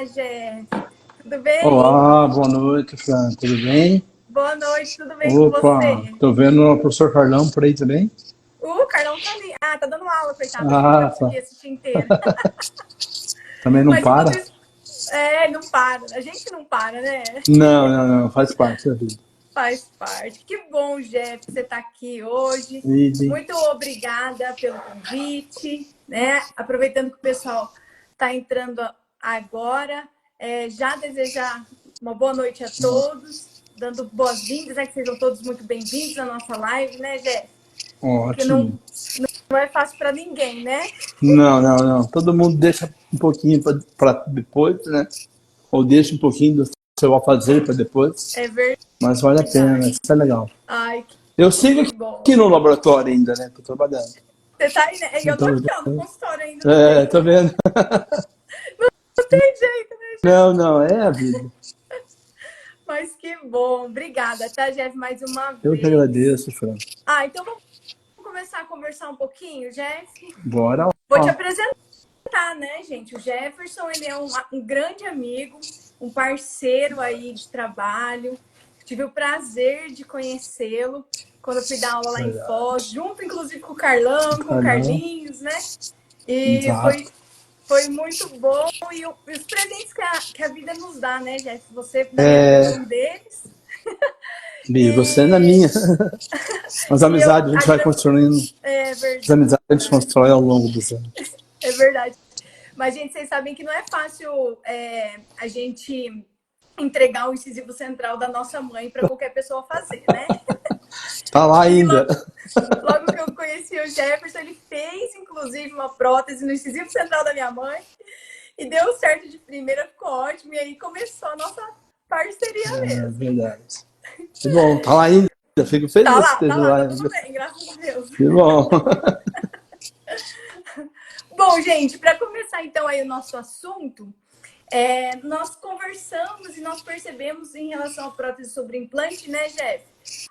Olá, Jé. Tudo bem? Olá, boa noite, Fran. Tudo bem? Boa noite, tudo bem com Opa, você? tô vendo o professor Carlão por aí também. O Carlão tá ali. Ah, tá dando aula, coitado. Acho que não vai Ah, tá. conseguir assistir inteiro. Também não Mas enquanto para? isso, não para. A gente não para, né? Não, faz parte da vida. Faz parte. Que bom, Jeff, que você está aqui hoje. E, Muito obrigada pelo convite, né? Aproveitando que o pessoal está entrando agora, já desejar uma boa noite a todos, dando boas-vindas, né? Que sejam todos muito bem-vindos à nossa live, né, Jeff? Porque ótimo. não é fácil para ninguém, né? Não. Todo mundo deixa um pouquinho para depois, né? Ou deixa um pouquinho do seu afazer para depois. É Mas vale a pena, né? verdade. Isso é legal. Ai, Eu sigo que bom. aqui no laboratório ainda, né? Tô trabalhando. Você tá aí, né? E eu tô Então, aqui, ó, no consultório ainda também. tô vendo. Não tem jeito, né, Jeff? Não, é a vida. Mas que bom. Obrigada, tá, Jeff, mais uma Eu que vez. agradeço, Fran. Então vamos começar a conversar um pouquinho, Jeff? Bora Vou te lá. apresentar, né, gente? O Jefferson, ele é um grande amigo, um parceiro aí de trabalho. Tive o prazer de conhecê-lo quando eu fui dar aula lá em Foz, junto, inclusive, com o Carlão, com o Carlão, Carlinhos, né? E exato. foi muito bom. E os presentes que a vida nos dá, né, Jeff? Você, na minha vida, é É, um deles. Bi, você na E, minha. As e eu amizades a gente vai construindo. É As amizades a gente verdade. constrói ao longo dos anos. É verdade. Mas, gente, vocês sabem que não é fácil a gente entregar o incisivo central da nossa mãe para qualquer pessoa fazer, né? Tá lá E ainda. logo que eu conheci o Jefferson, ele fez, inclusive, uma prótese no incisivo central da minha mãe e deu certo de primeira, ficou ótimo. E aí começou a nossa parceria É mesmo. verdade. Que bom, tá lá ainda. Fico feliz que Tá esteja lá, lá tá tudo ainda. bem, graças a Deus. Que bom. Bom, gente, para começar então aí o nosso assunto, nós conversamos e nós percebemos em relação à prótese sobre implante, né, Jeff?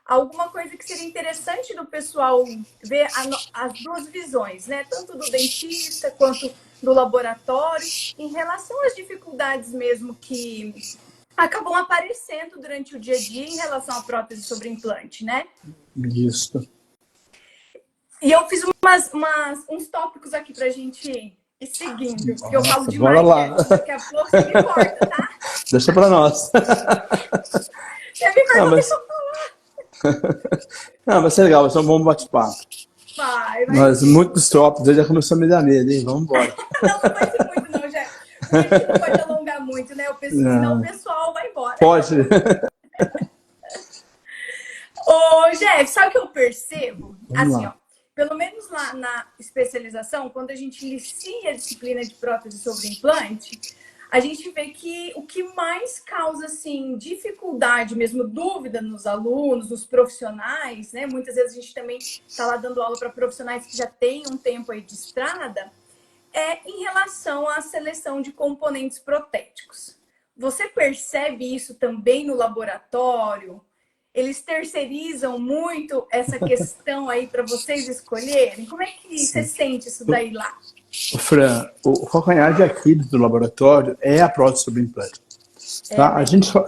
Alguma coisa que seria interessante do pessoal ver as duas visões, né? Tanto do dentista quanto do laboratório, em relação às dificuldades mesmo que acabam aparecendo durante o dia a dia em relação à prótese sobre implante, né? Isso. E eu fiz uns tópicos aqui pra gente ir seguindo, porque eu falo Nossa, bora demais, lá. Jeff. Daqui a pouco você me corta, tá? Deixa pra nós. Você me Não, cortou, deixa mas, eu falar. não, vai ser legal, vai ser um bom bate-papo. Vai Mas sim. muitos tópicos, ele já começou a me dar medo, hein? Vamos embora. Não vai ser muito, não, Jeff. Porque a gente não pode alongar muito, né? Senão o Não, pessoal vai embora. pode. Ô, Jeff, sabe o que eu percebo? Vamos Assim, ó. lá. Pelo menos lá na especialização, quando a gente inicia a disciplina de prótese sobre implante, a gente vê que o que mais causa, assim, dificuldade mesmo, dúvida nos alunos, nos profissionais, né? Muitas vezes a gente também está lá dando aula para profissionais que já têm um tempo aí de estrada, em relação à seleção de componentes protéticos. Você percebe isso também no laboratório? Eles terceirizam muito essa questão aí para vocês escolherem? Como é que você Sim. sente isso daí lá? Fran, o calcanhar de Aquiles do laboratório é a prótese sobre implante. Tá?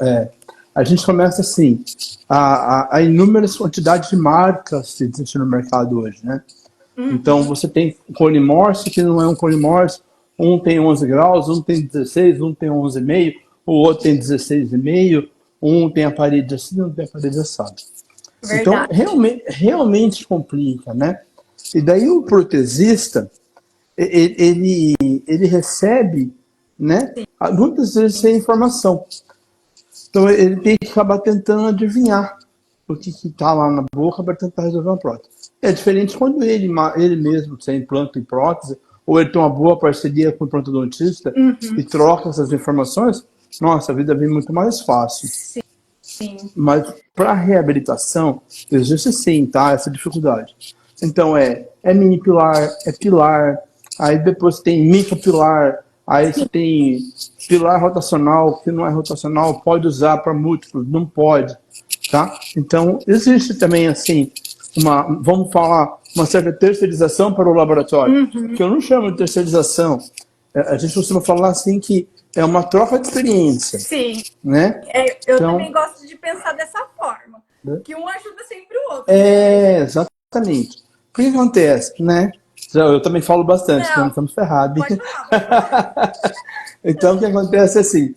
Né? A gente começa assim, a inúmeras quantidades de marcas que existem no mercado hoje, né? Então, você tem cone Morse, que não é um cone Morse, um tem 11 graus, um tem 16, um tem 11,5, o outro tem 16,5, um tem a parede assim, um tem a parede assada. Então, Verdade. realmente complica, né? E daí o protesista, ele recebe, né, muitas vezes sem informação. Então, ele tem que acabar tentando adivinhar o que está lá na boca para tentar resolver uma prótese. É diferente quando ele mesmo sem implanta e prótese, ou ele tem uma boa parceria com o implantodonticista e troca essas informações, nossa, a vida vem muito mais fácil. Sim. Mas para reabilitação, existe sim, tá? Essa dificuldade. Então é mini pilar, é pilar, aí depois tem micropilar, aí você tem pilar rotacional, que não é rotacional, pode usar para múltiplos, não pode, tá? Então existe também assim vamos falar, uma certa terceirização para o laboratório, que eu não chamo de terceirização. A gente costuma falar assim que é uma troca de experiência. Sim. Né? Eu também gosto de pensar dessa forma. Que um ajuda sempre o outro. Exatamente. O que acontece, né? Eu também falo bastante, senão estamos ferrados. Pode falar. Então, o que acontece assim,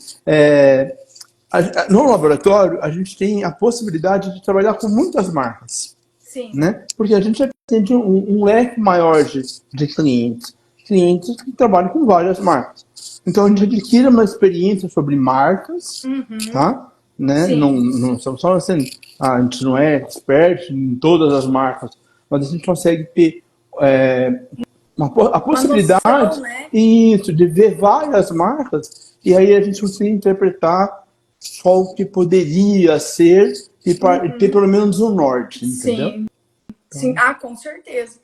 no laboratório, a gente tem a possibilidade de trabalhar com muitas marcas. Sim. Né? Porque a gente tem um leque maior de clientes. Clientes que trabalham com várias marcas. Então, a gente adquire uma experiência sobre marcas, tá? Né? Não só assim, a gente não é expert em todas as marcas, mas a gente consegue ter a possibilidade noção, né? Isso, de ver várias marcas e aí a gente consegue interpretar só o que poderia ser e ter pelo menos um norte, entendeu? Sim. Sim, com certeza.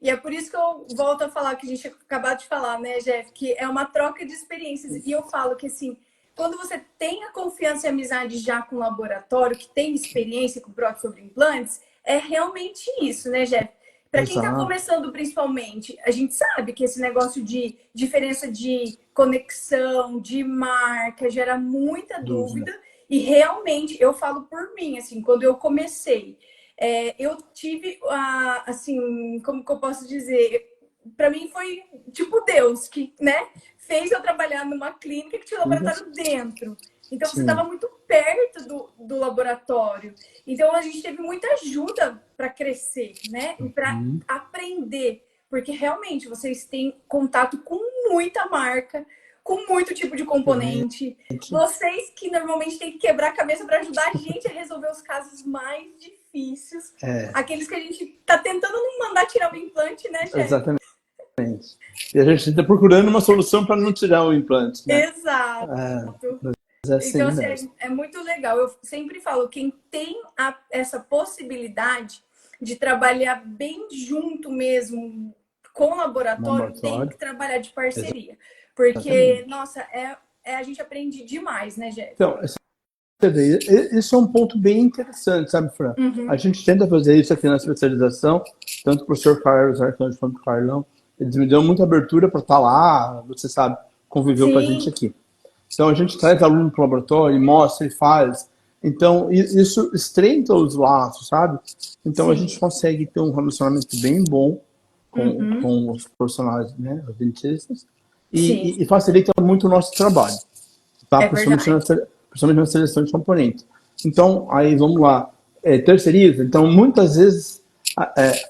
E é por isso que eu volto a falar, que a gente acabou de falar, né, Jeff, que é uma troca de experiências. E eu falo que, assim, quando você tem a confiança e amizade já com o laboratório, que tem experiência com prótese sobre implantes, é realmente isso, né, Jeff? Para quem está começando, principalmente, a gente sabe que esse negócio de diferença de conexão, de marca, gera muita dúvida. E realmente, eu falo por mim, assim, quando eu comecei, eu tive, assim, como que eu posso dizer? Para mim foi tipo Deus, que, né, fez eu trabalhar numa clínica que tinha um laboratório dentro. Então, você estava muito perto do laboratório. Então, a gente teve muita ajuda para crescer, né? E para aprender. Porque, realmente, vocês têm contato com muita marca, com muito tipo de componente. Vocês que normalmente têm que quebrar a cabeça para ajudar a gente a resolver os casos mais difíceis. Aqueles que a gente está tentando não mandar tirar o implante, né, Jeff? Exatamente. E a gente está procurando uma solução para não tirar o implante, né? Exato. Assim então, assim, é muito legal. Eu sempre falo, quem tem essa possibilidade de trabalhar bem junto mesmo com o laboratório, tem que trabalhar de parceria. Porque, nossa, a gente aprende demais, né, Jeff? Então, isso é um ponto bem interessante, sabe, Fran? A gente tenta fazer isso aqui na especialização, tanto o professor Carlos Arcanjo quanto o Carlão. Eles me dão muita abertura para estar lá, você sabe, conviveu com a gente aqui. Então, a gente traz aluno para o laboratório, mostra e faz. Então, isso estreita os laços, sabe? Então, a gente consegue ter um relacionamento bem bom com os profissionais, né, os dentistas, e facilita muito o nosso trabalho, tá? Principalmente na seleção de componentes. Então, aí, vamos lá. Terceiriza. Então, muitas vezes,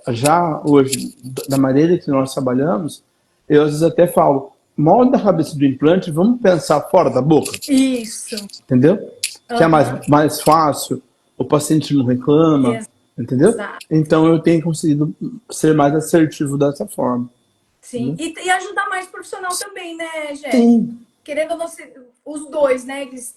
já hoje, da maneira que nós trabalhamos, eu às vezes até falo, molda a cabeça do implante, vamos pensar fora da boca. Isso. Entendeu? Que é mais fácil, o paciente não reclama, entendeu? Exato. Então eu tenho conseguido ser mais assertivo dessa forma. Sim, e ajudar mais profissional também, né, Jeff? Sim. Querendo ou não, os dois, né? Eles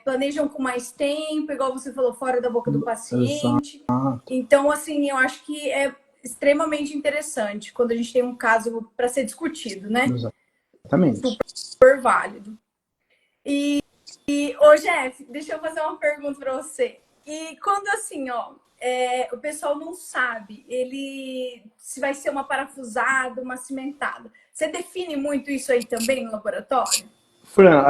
planejam com mais tempo, igual você falou, fora da boca do paciente. Exato. Então, assim, eu acho que é extremamente interessante quando a gente tem um caso para ser discutido, né? Exatamente. Super válido. E ô, Jeff, deixa eu fazer uma pergunta para você. E quando, assim, ó, o pessoal não sabe se vai ser uma parafusada, uma cimentada. Você define muito isso aí também no laboratório? Fran,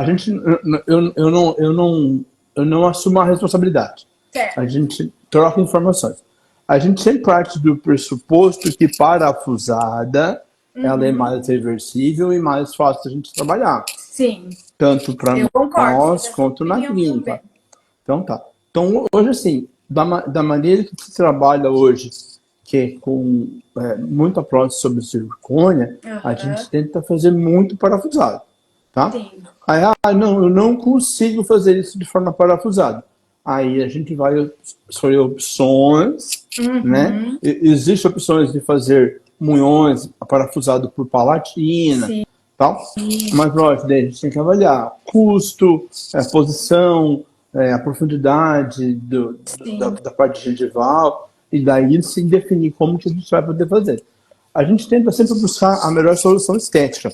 eu não assumo a responsabilidade. Certo. A gente troca informações. A gente sempre parte do pressuposto que parafusada ela é mais reversível e mais fácil a gente trabalhar. Sim. Tanto para nós quanto na clínica. Também. Então tá. Então hoje assim, da maneira que se trabalha hoje, que é com muita prótese sobre silicone, a gente tenta fazer muito parafusado, tá? Sim. Aí, não, eu não consigo fazer isso de forma parafusada. Aí a gente vai escolher opções, né? Existem opções de fazer munhões parafusado por palatina, tal. Mas lógico, daí a gente tem que avaliar custo, posição, a profundidade da parte gengival, e daí sim definir como que a gente vai poder fazer. A gente tenta sempre buscar a melhor solução estética,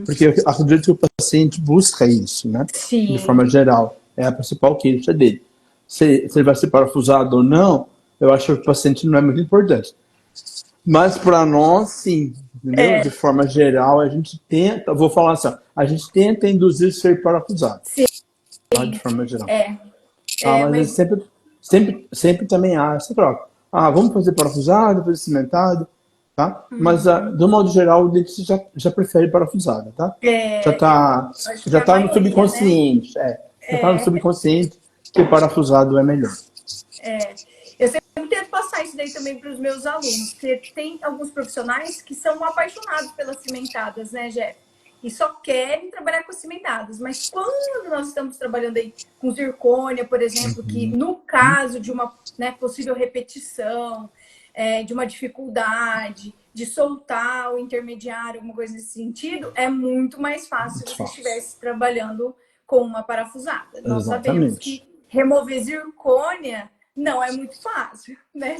porque eu acredito que o paciente busca isso, né? Sim. De forma geral. É a principal queixa dele. Se ele vai ser parafusado ou não, eu acho que o paciente não é muito importante. Mas para nós, sim, entendeu? De forma geral, a gente tenta, vou falar assim, ó, a gente tenta induzir ser parafusado, Sim, tá? De forma geral. Tá? é, Mas mas sempre também há essa troca. Ah, vamos fazer parafusado, fazer cimentado, tá? Mas, do modo geral, o dentista já prefere parafusado, tá? Já tá, acho que já a tá no maioria, né? subconsciente, já tá no subconsciente que parafusado é melhor. Eu sempre tento passar isso daí também para os meus alunos, porque tem alguns profissionais que são apaixonados pelas cimentadas, né, Jeff? E só querem trabalhar com as cimentadas. Mas quando nós estamos trabalhando aí com zircônia, por exemplo, que no caso de uma, né, possível repetição, de uma dificuldade de soltar o intermediário, alguma coisa nesse sentido, é muito mais fácil Muito se você fácil. estivesse trabalhando com uma parafusada. Nós sabemos Exatamente. que remover zircônia não é muito fácil, né?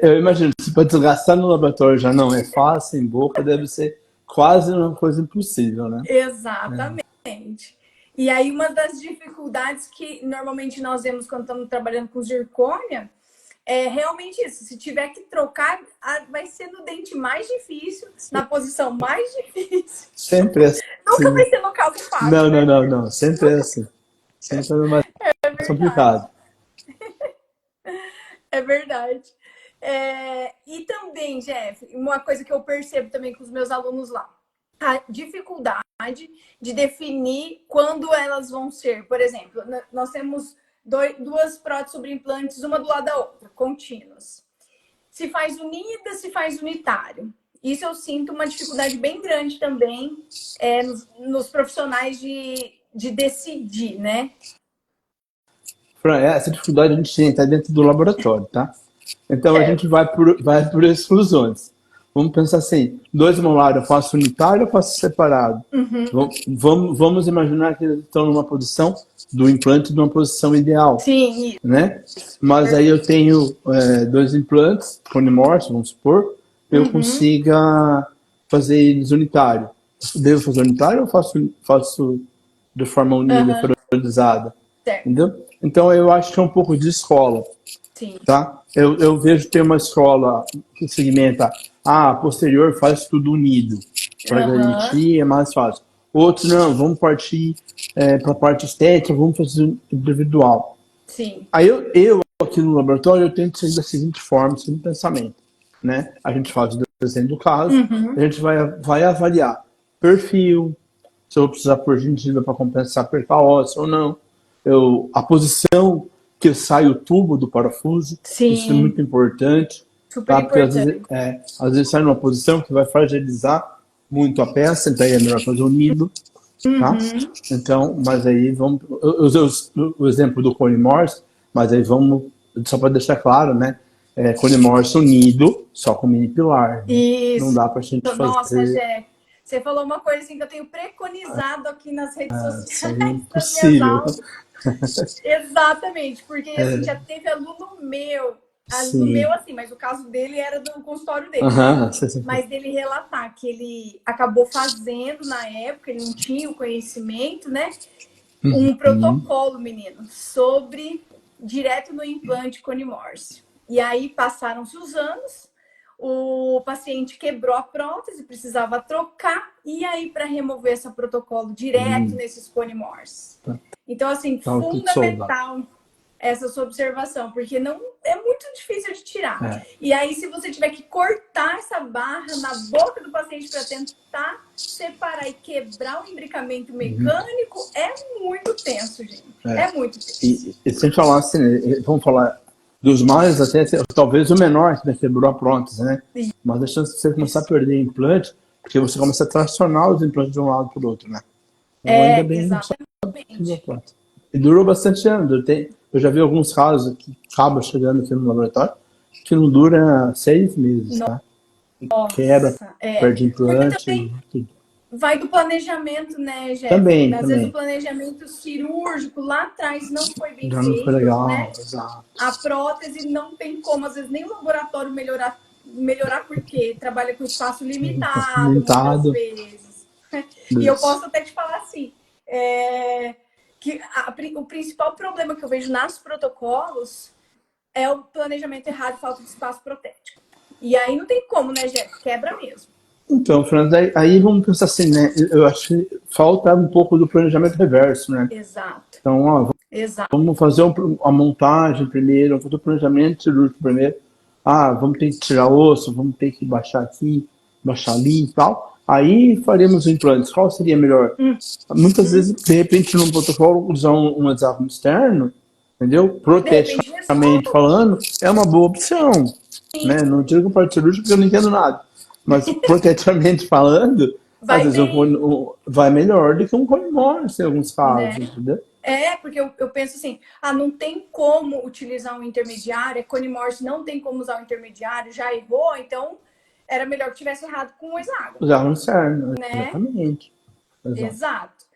Eu imagino, se para desgastar no laboratório já não é fácil, em boca deve ser quase uma coisa impossível, né? Exatamente. E aí, uma das dificuldades que normalmente nós vemos quando estamos trabalhando com zircônia é realmente isso. Se tiver que trocar, vai ser no dente mais difícil, na posição mais difícil. Sempre é Nunca assim. vai ser no caso fácil, Não, não, né? não, não. Sempre é assim. Sempre é mais É verdade. complicado. É verdade. E também, Jeff, uma coisa que eu percebo também com os meus alunos lá, a dificuldade de definir quando elas vão ser. Por exemplo, nós temos duas próteses sobre implantes, uma do lado da outra, contínuas. Se faz unida, se faz unitário. Isso eu sinto uma dificuldade bem grande também nos profissionais de decidir, né? Fran, essa dificuldade a gente tem tá dentro do laboratório, tá? Então a gente Certo. vai por exclusões. Vamos pensar assim: dois molares, eu faço unitário ou faço separado? Vamos imaginar que eles estão numa posição do implante numa posição ideal, Sim, né? isso. Mas aí eu Perfeito. tenho dois implantes, conimorphos, vamos supor, eu consiga fazer eles unitário. Devo fazer unitário ou faço de forma unida, Uhum. periodizada? Certo. Entendeu? Então eu acho que é um pouco de escola, Sim. tá? Eu vejo que tem uma escola que segmenta, posterior faz tudo unido, para Uhum. garantir é mais fácil. Outros não, vamos partir para a parte estética, vamos fazer individual. Sim. Aí eu aqui no laboratório, eu tento seguir da seguinte forma, seguinte pensamento, né? A gente faz o desenho do caso, a Uhum. gente vai avaliar perfil, se eu vou precisar pôr gengiva para compensar perca óssea ou não, a posição que sai o tubo do parafuso, isso é Sim. muito importante, Super tá? Porque importante. às vezes sai numa posição que vai fragilizar muito a peça, então é melhor fazer unido, tá? Uhum. Então, mas aí vamos. Eu usei o exemplo do Cone Morse, mas aí vamos, só para deixar claro, né? Cone Morse unido, só com mini pilar. Né? Não Isso. dá para a gente Nossa, fazer. Jé, você falou uma coisa assim que eu tenho preconizado aqui nas redes Isso aí é sociais das minhas impossível. aulas. Exatamente, porque assim, já teve aluno meu Sim. assim, mas o caso dele era do consultório dele, né? Aham. Mas dele relatar que ele acabou fazendo na época, ele não tinha o conhecimento, né? Um protocolo, menino, sobre direto no implante conimórcio. E aí passaram-se os anos, o paciente quebrou a prótese, precisava trocar, e aí para remover esse protocolo direto nesses conimórcios. Então, assim, Tava tudo soldado. fundamental essa sua observação, porque não é muito difícil de tirar. É. E aí, se você tiver que cortar essa barra na boca do paciente para tentar separar e quebrar o imbricamento mecânico, é muito tenso, gente. É muito tenso. E sem falar assim, vamos falar dos males até talvez o menor que quebrou a prótese, né? Mas a chance de você começar a perder implante, porque você começa a tracionar os implantes de um lado para o outro, né? Então ainda bem não só quebrou a Exatamente. prótese. E durou bastante anos. Eu já vi alguns casos que acaba chegando aqui no laboratório que não dura 6 meses, tá? Quebra, Nossa, perde porque implante, também tudo. vai do planejamento, né, Jeff? Também, Às vezes o também. planejamento cirúrgico lá atrás não foi bem Já não foi feito, legal, né? exato. A prótese não tem como, às vezes, nem o laboratório melhorar porque trabalha com espaço limitado, muitas Limitado. vezes. E eu Isso. posso até te falar assim, que o principal problema que eu vejo nos protocolos é o planejamento errado e falta de espaço protético. E aí não tem como, né, Jeff? Quebra mesmo. Então, Fernando, aí vamos pensar assim, né? Eu acho que falta um pouco do planejamento reverso, né? Exato, Então, ó, exato. vamos fazer a montagem primeiro, vamos fazer o planejamento cirúrgico primeiro. Ah, vamos ter que tirar osso, vamos ter que baixar aqui, baixar ali e tal. Aí faremos o implante. Qual seria melhor? Muitas vezes, de repente, no protocolo, usar um hexágono externo, entendeu? De repente Proteticamente resolve. falando, é uma boa opção, Sim. né? Não digo parte cirúrgica porque eu não entendo nada. Mas, proteticamente falando, às Vai vezes bem, vai melhor do que um cone morse em alguns casos, né? entendeu? Porque eu penso assim, não tem como utilizar um intermediário, Cone Morse não tem como usar o intermediário, já errou, então era melhor que tivesse errado com o hexágono, Usar um externo, né? exatamente. Exato. Exato.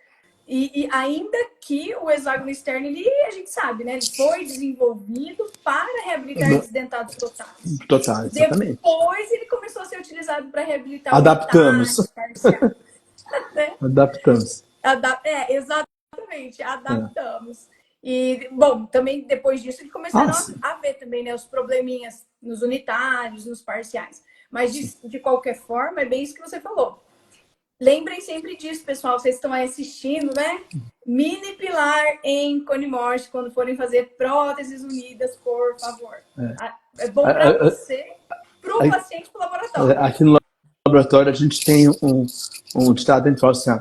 E ainda que o hexágono externo, a gente sabe, né? Ele foi desenvolvido para reabilitar desdentados totais. Total, exatamente. Depois ele começou a ser utilizado para reabilitar Adaptamos. unitários, parciais, né? Adaptamos. Exatamente, É. adaptamos. E, bom, também depois disso que Ah, começaram sim. a ver também, né, os probleminhas nos unitários, nos parciais. Mas, de qualquer forma, é bem isso que você falou. Lembrem sempre disso, pessoal. Vocês estão aí assistindo, né? Mini pilar em cone morse quando forem fazer próteses unidas, por favor. É bom para você, para o paciente, para o laboratório. Aqui no laboratório a gente tem um ditado, a gente fala assim,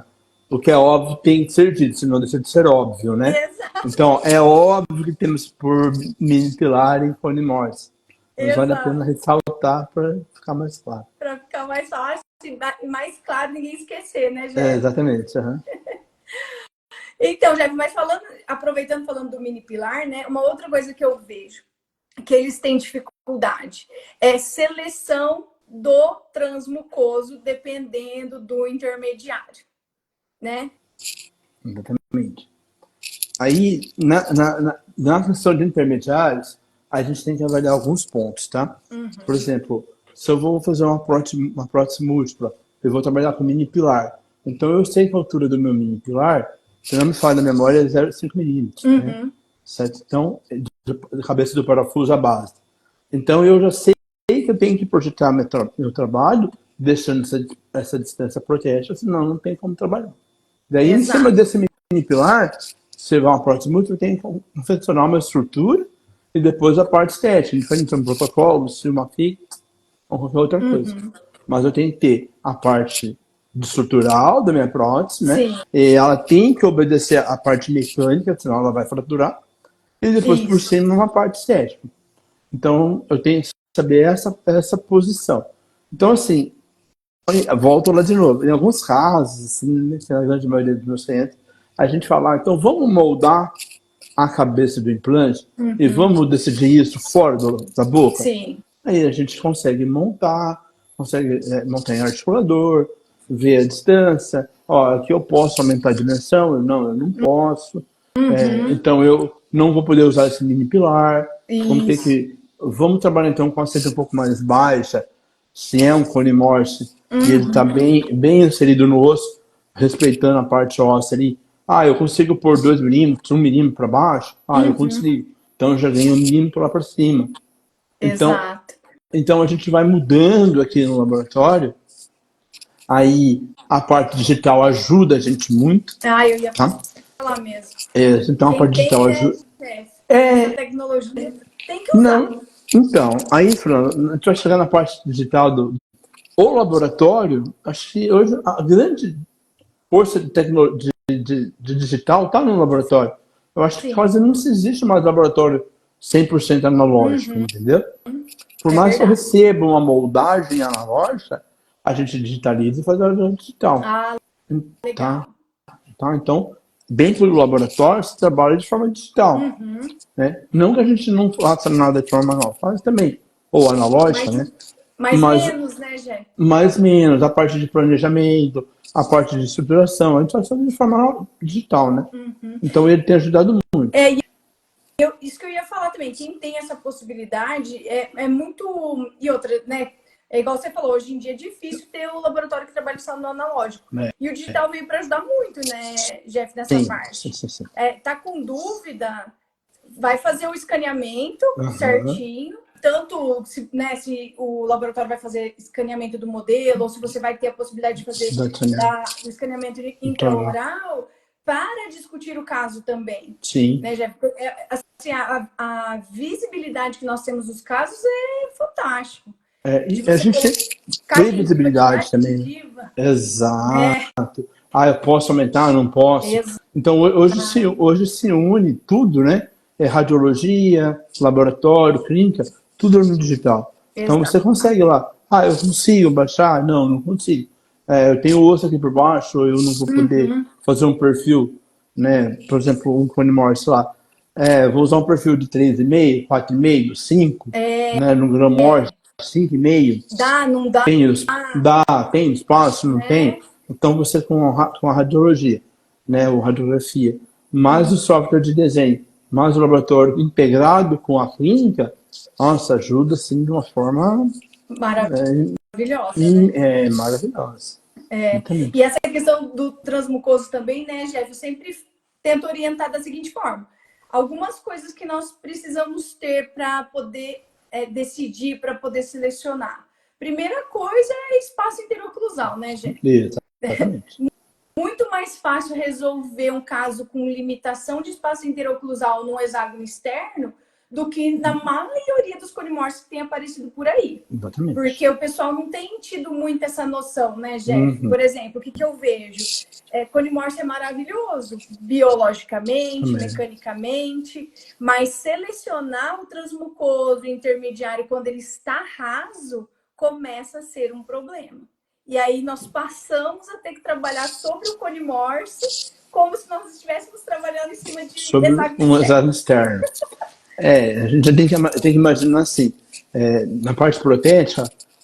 o que é óbvio tem que ser dito, senão deixa de ser óbvio, né? Exato. Então, é óbvio que temos por mini pilar em cone morse. Mas vale a pena ressaltar para ficar mais claro. Para ficar mais fácil e mais claro, ninguém esquecer, né, Jeff? Exatamente. Uhum. Então, Jeff, mas aproveitando do mini pilar, né? Uma outra coisa que eu vejo que eles têm dificuldade é seleção do transmucoso dependendo do intermediário, né? Exatamente. Aí, na questão de intermediários, a gente tem que avaliar alguns pontos, tá? Por exemplo, se eu vou fazer uma prótese múltipla, eu vou trabalhar com mini pilar. Então, eu sei que a altura do meu mini pilar, se não me falha a memória, é 0,5 milímetros, né? Certo? Então, de cabeça do parafuso à base. Então, eu já sei que eu tenho que projetar meu trabalho deixando essa distância protética, senão não tem como trabalhar. Daí, em cima desse mini pilar, se tiver uma prótese múltipla, tem que confeccionar uma estrutura e depois a parte estética, diferente de um protocolo, se uma FIC ou qualquer outra coisa. Mas eu tenho que ter a parte estrutural da minha prótese, né? Sim. E ela tem que obedecer a parte mecânica, senão ela vai fraturar. E depois, por cima, uma parte estética. Então, eu tenho que saber essa posição. Então, assim, volto lá de novo. Em alguns casos, assim, na grande maioria dos meus clientes, a gente fala, então vamos moldar a cabeça do implante e vamos decidir isso fora da boca? Sim. Aí a gente consegue montar em articulador, ver a distância. Ó, aqui eu posso aumentar a dimensão, eu não posso. Então eu não vou poder usar esse mini pilar. Vamos trabalhar então com a seta um pouco mais baixa. Se é um cone morse e ele está bem inserido no osso, respeitando a parte óssea ali. Eu consigo pôr 2 milímetros, 1 milímetro para baixo? Eu consigo. Então eu já ganho 1 milímetro lá para cima. Então a gente vai mudando aqui no laboratório. Aí a parte digital ajuda a gente muito. Eu ia falar mesmo. Então a parte digital ajuda. Essa tecnologia tem que usar. Não. Então, aí, Fernando, a gente vai chegar na parte digital do laboratório. Acho que hoje a grande força de tecnologia de digital está no laboratório. Eu acho que quase não existe mais laboratório 100% analógico, entendeu? Por mais que eu receba uma moldagem analógica, a gente digitaliza e faz a digital. Legal. Tá? Então, dentro do laboratório, se trabalha de forma digital. Né? Não que a gente não faça nada de forma analógica, faz também. Ou analógica, né? Mas menos, né, Jé? Mais menos. A parte de planejamento, a parte de estruturação, a gente faz de forma digital, né? Então, ele tem ajudado muito. Isso que eu ia falar também. Quem tem essa possibilidade é muito... E outra, né? É igual você falou, hoje em dia é difícil ter um laboratório que trabalha só no analógico. E o digital veio para ajudar muito, né, Jeff, nessa parte. Sim. Tá com dúvida, vai fazer o escaneamento certinho, tanto se, né, se o laboratório vai fazer escaneamento do modelo, ou se você vai ter a possibilidade de fazer o escaneamento intraoral, para discutir o caso também. Sim. Né, Jeff? Assim, a visibilidade que nós temos dos casos é fantástico. A gente tem visibilidade também. Exato. Eu posso aumentar, não posso. Então, hoje se une tudo, né? Radiologia, laboratório, clínica, tudo no digital. Então, você consegue lá. Eu consigo baixar? Não consigo. Eu tenho osso aqui por baixo, eu não vou poder fazer um perfil, né? Por exemplo, um clone Morse lá. Vou usar um perfil de 3,5, 4,5, 5, né? No Gram Morse, 5,5. Dá, não dá? Tem espaço, não tem? Então, você com a radiologia, né? Ou radiografia, mais o software de desenho, mais o laboratório integrado com a clínica, nossa, ajuda, assim, de uma forma... Maravilhosa. Né? Maravilhosa. E essa questão do transmucoso também, né, Jeff? Eu sempre tento orientar da seguinte forma. Algumas coisas que nós precisamos ter para poder decidir, para poder selecionar. Primeira coisa é espaço interoclusal, né, Jeff? Exatamente. Muito mais fácil resolver um caso com limitação de espaço interoclusal no hexágono externo do que na maioria dos colimorfos que tem aparecido por aí. Exatamente. Porque o pessoal não tem tido muito essa noção, né, Jeff? Por exemplo, o que eu vejo? Colimorfo é maravilhoso, biologicamente, mecanicamente, mas selecionar o transmucoso intermediário quando ele está raso começa a ser um problema. E aí nós passamos a ter que trabalhar sobre o colimorfo como se nós estivéssemos trabalhando em cima de um hexágono externo. A gente tem que imaginar assim, na parte protética,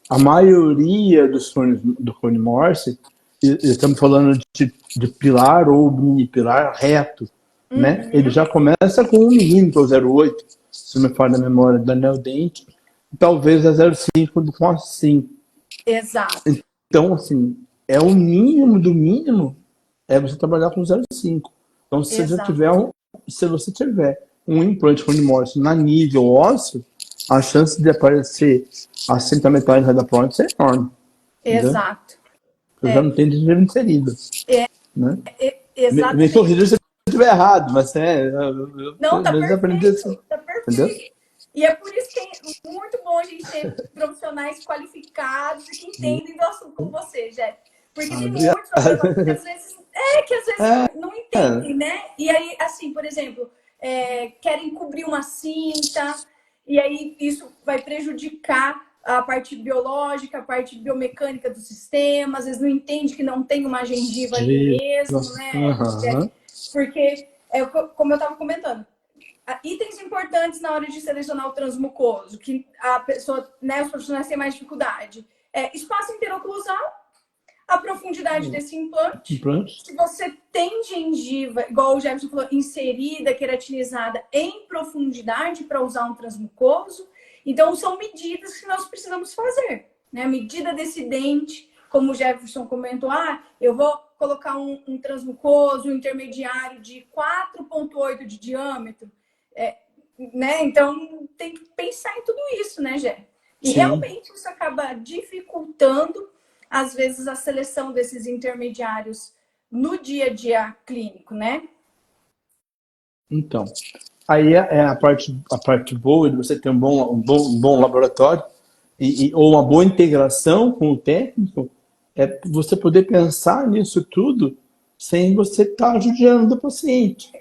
a maioria dos clones do clone Morse, estamos falando de pilar ou mini pilar reto, né? Ele já começa com 1 milímetro ou 0,8, se não me falha a memória do anel dente, talvez a 0,5 com assim. Exato. Então, assim, o mínimo do mínimo você trabalhar com 0,5. Então, se você tiver um implante clone Morse na nível ósseo, a chance de aparecer assentamento da prótese é enorme. Exato. Eu já não tenho dinheiro inserido. Né? Exatamente. Me corrija se eu estiver errado, mas não, tá perfeito, assim, tá perfeito. Entendeu? E é por isso que é muito bom a gente ter profissionais qualificados que entendem do assunto como você, Jeff. Porque tem muitos laboratórios que às vezes não entendem, né? E aí, assim, por exemplo, querem cobrir uma cinta, e aí isso vai prejudicar a parte biológica, a parte biomecânica do sistema, às vezes não entende que não tem uma gengiva ali mesmo, né? Porque, como eu estava comentando, itens importantes na hora de selecionar o transmucoso, que a pessoa, né, os profissionais têm mais dificuldade. Espaço interoclusal, a profundidade desse implante. Se você tem gengiva, igual o Jefferson falou, inserida, queratinizada em profundidade para usar um transmucoso, então são medidas que nós precisamos fazer. Né? A medida desse dente, como o Jefferson comentou, eu vou colocar um transmucoso, um intermediário de 4,8 de diâmetro. Né? Então tem que pensar em tudo isso, né, Jé? E realmente isso acaba dificultando às vezes a seleção desses intermediários no dia a dia clínico, né? Então, aí a parte boa de você ter um bom laboratório ou uma boa integração com o técnico é você poder pensar nisso tudo sem você estar judiando do paciente.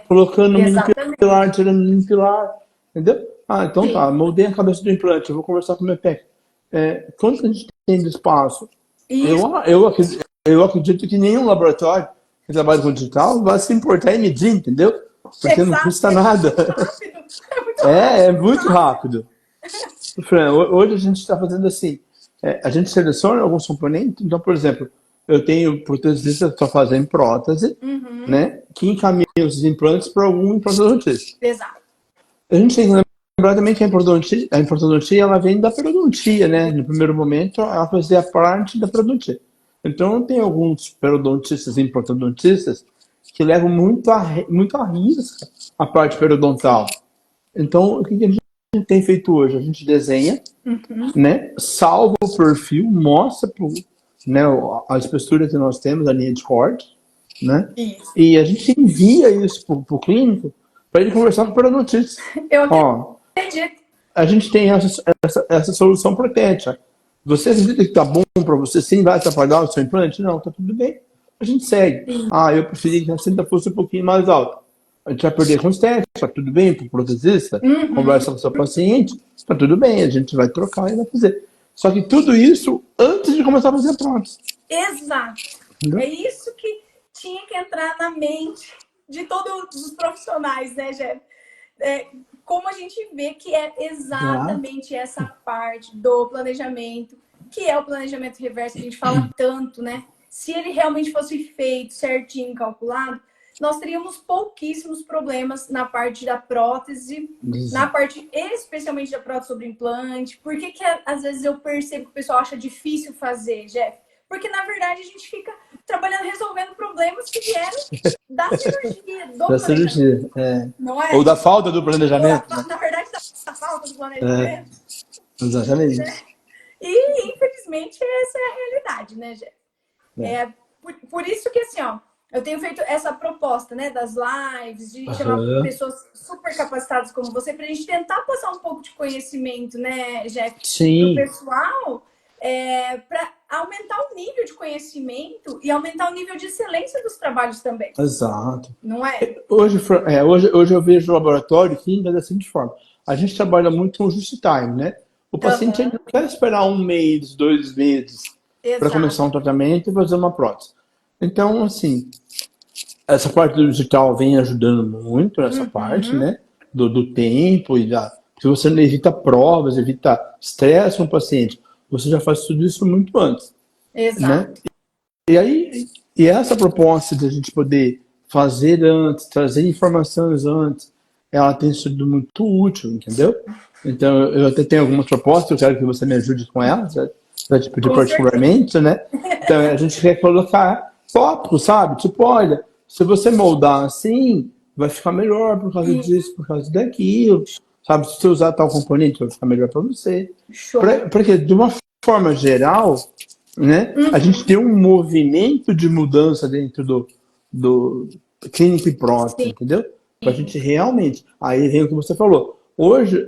Colocando mini pilar, tirando mini pilar, entendeu? Então tá, moldei a cabeça do implante, eu vou conversar com o meu técnico. Quanto a gente tem de espaço? Eu acredito que nenhum laboratório que trabalha com digital vai se importar em medir, entendeu? Porque não custa nada. É muito rápido. Fran, hoje a gente está fazendo assim, a gente seleciona alguns componentes, então, por exemplo, eu tenho protesistas que só fazem prótese, né, que encaminham os implantes para algum implantologista. Exato. A gente tem que lembrar também que a implantologia ela vem da periodontia, né? No primeiro momento, ela fazia parte da periodontia. Então, tem alguns periodontistas e implantodontistas que levam muito a risco a parte periodontal. Então, o que a gente gente tem feito hoje? A gente desenha, né? Salva o perfil, mostra né, a espessura que nós temos, a linha de corte, né? Isso. E a gente envia isso pro clínico para ele conversar com o parodontista. Eu Ó, acredito. a gente tem essa solução protética. Você acredita que tá bom para você sem vai atrapalhar o seu implante? Não, tá tudo bem. A gente segue. Eu preferi que a cinta fosse um pouquinho mais alta. A gente vai perder com estética, tá tudo bem pro protesista? Conversa com o seu paciente, tá tudo bem, a gente vai trocar e vai fazer. Só que tudo isso antes de começar a fazer a prótese. Exato. Entendeu? É isso que tinha que entrar na mente de todos os profissionais, né, Jeff? Como a gente vê que é exatamente essa parte do planejamento, que é o planejamento reverso, que a gente fala tanto, né? Se ele realmente fosse feito certinho, calculado, nós teríamos pouquíssimos problemas na parte da prótese, na parte especialmente da prótese sobre implante. Por que às vezes eu percebo que o pessoal acha difícil fazer, Jeff? Porque, na verdade, a gente fica trabalhando, resolvendo problemas que vieram da cirurgia, do Da cirurgia, não é? Ou da falta do planejamento. Na verdade, da falta do planejamento. Exatamente. Né? E, infelizmente, essa é a realidade, né, Jeff? Por isso que, assim, ó, eu tenho feito essa proposta, né, das lives, de chamar pessoas super capacitadas como você, pra gente tentar passar um pouco de conhecimento, né, Jeff? Sim. Pro pessoal, para aumentar o nível de conhecimento e aumentar o nível de excelência dos trabalhos também. Exato. Não é? Hoje eu vejo o laboratório clínico da seguinte forma. A gente trabalha muito com just time, né? O paciente ele não quer esperar 1 mês, 2 meses para começar um tratamento e fazer uma prótese. Então, assim, essa parte do digital vem ajudando muito nessa parte, né? Do tempo e se você não evita provas, evita estresse com o paciente, você já faz tudo isso muito antes. Exato. Né? E essa proposta de a gente poder fazer antes, trazer informações antes, ela tem sido muito útil, entendeu? Então, eu até tenho algumas propostas, eu quero que você me ajude com elas, para te pedir particularmente, né? Então, a gente quer colocar tópicos, sabe? Tipo, olha, se você moldar assim, vai ficar melhor por causa disso, por causa daquilo, sabe? Se você usar tal componente, vai ficar melhor para você. Porque, de uma forma geral, né, a gente tem um movimento de mudança dentro do clínico e prótese, entendeu? Para a gente realmente... Aí vem o que você falou. Hoje,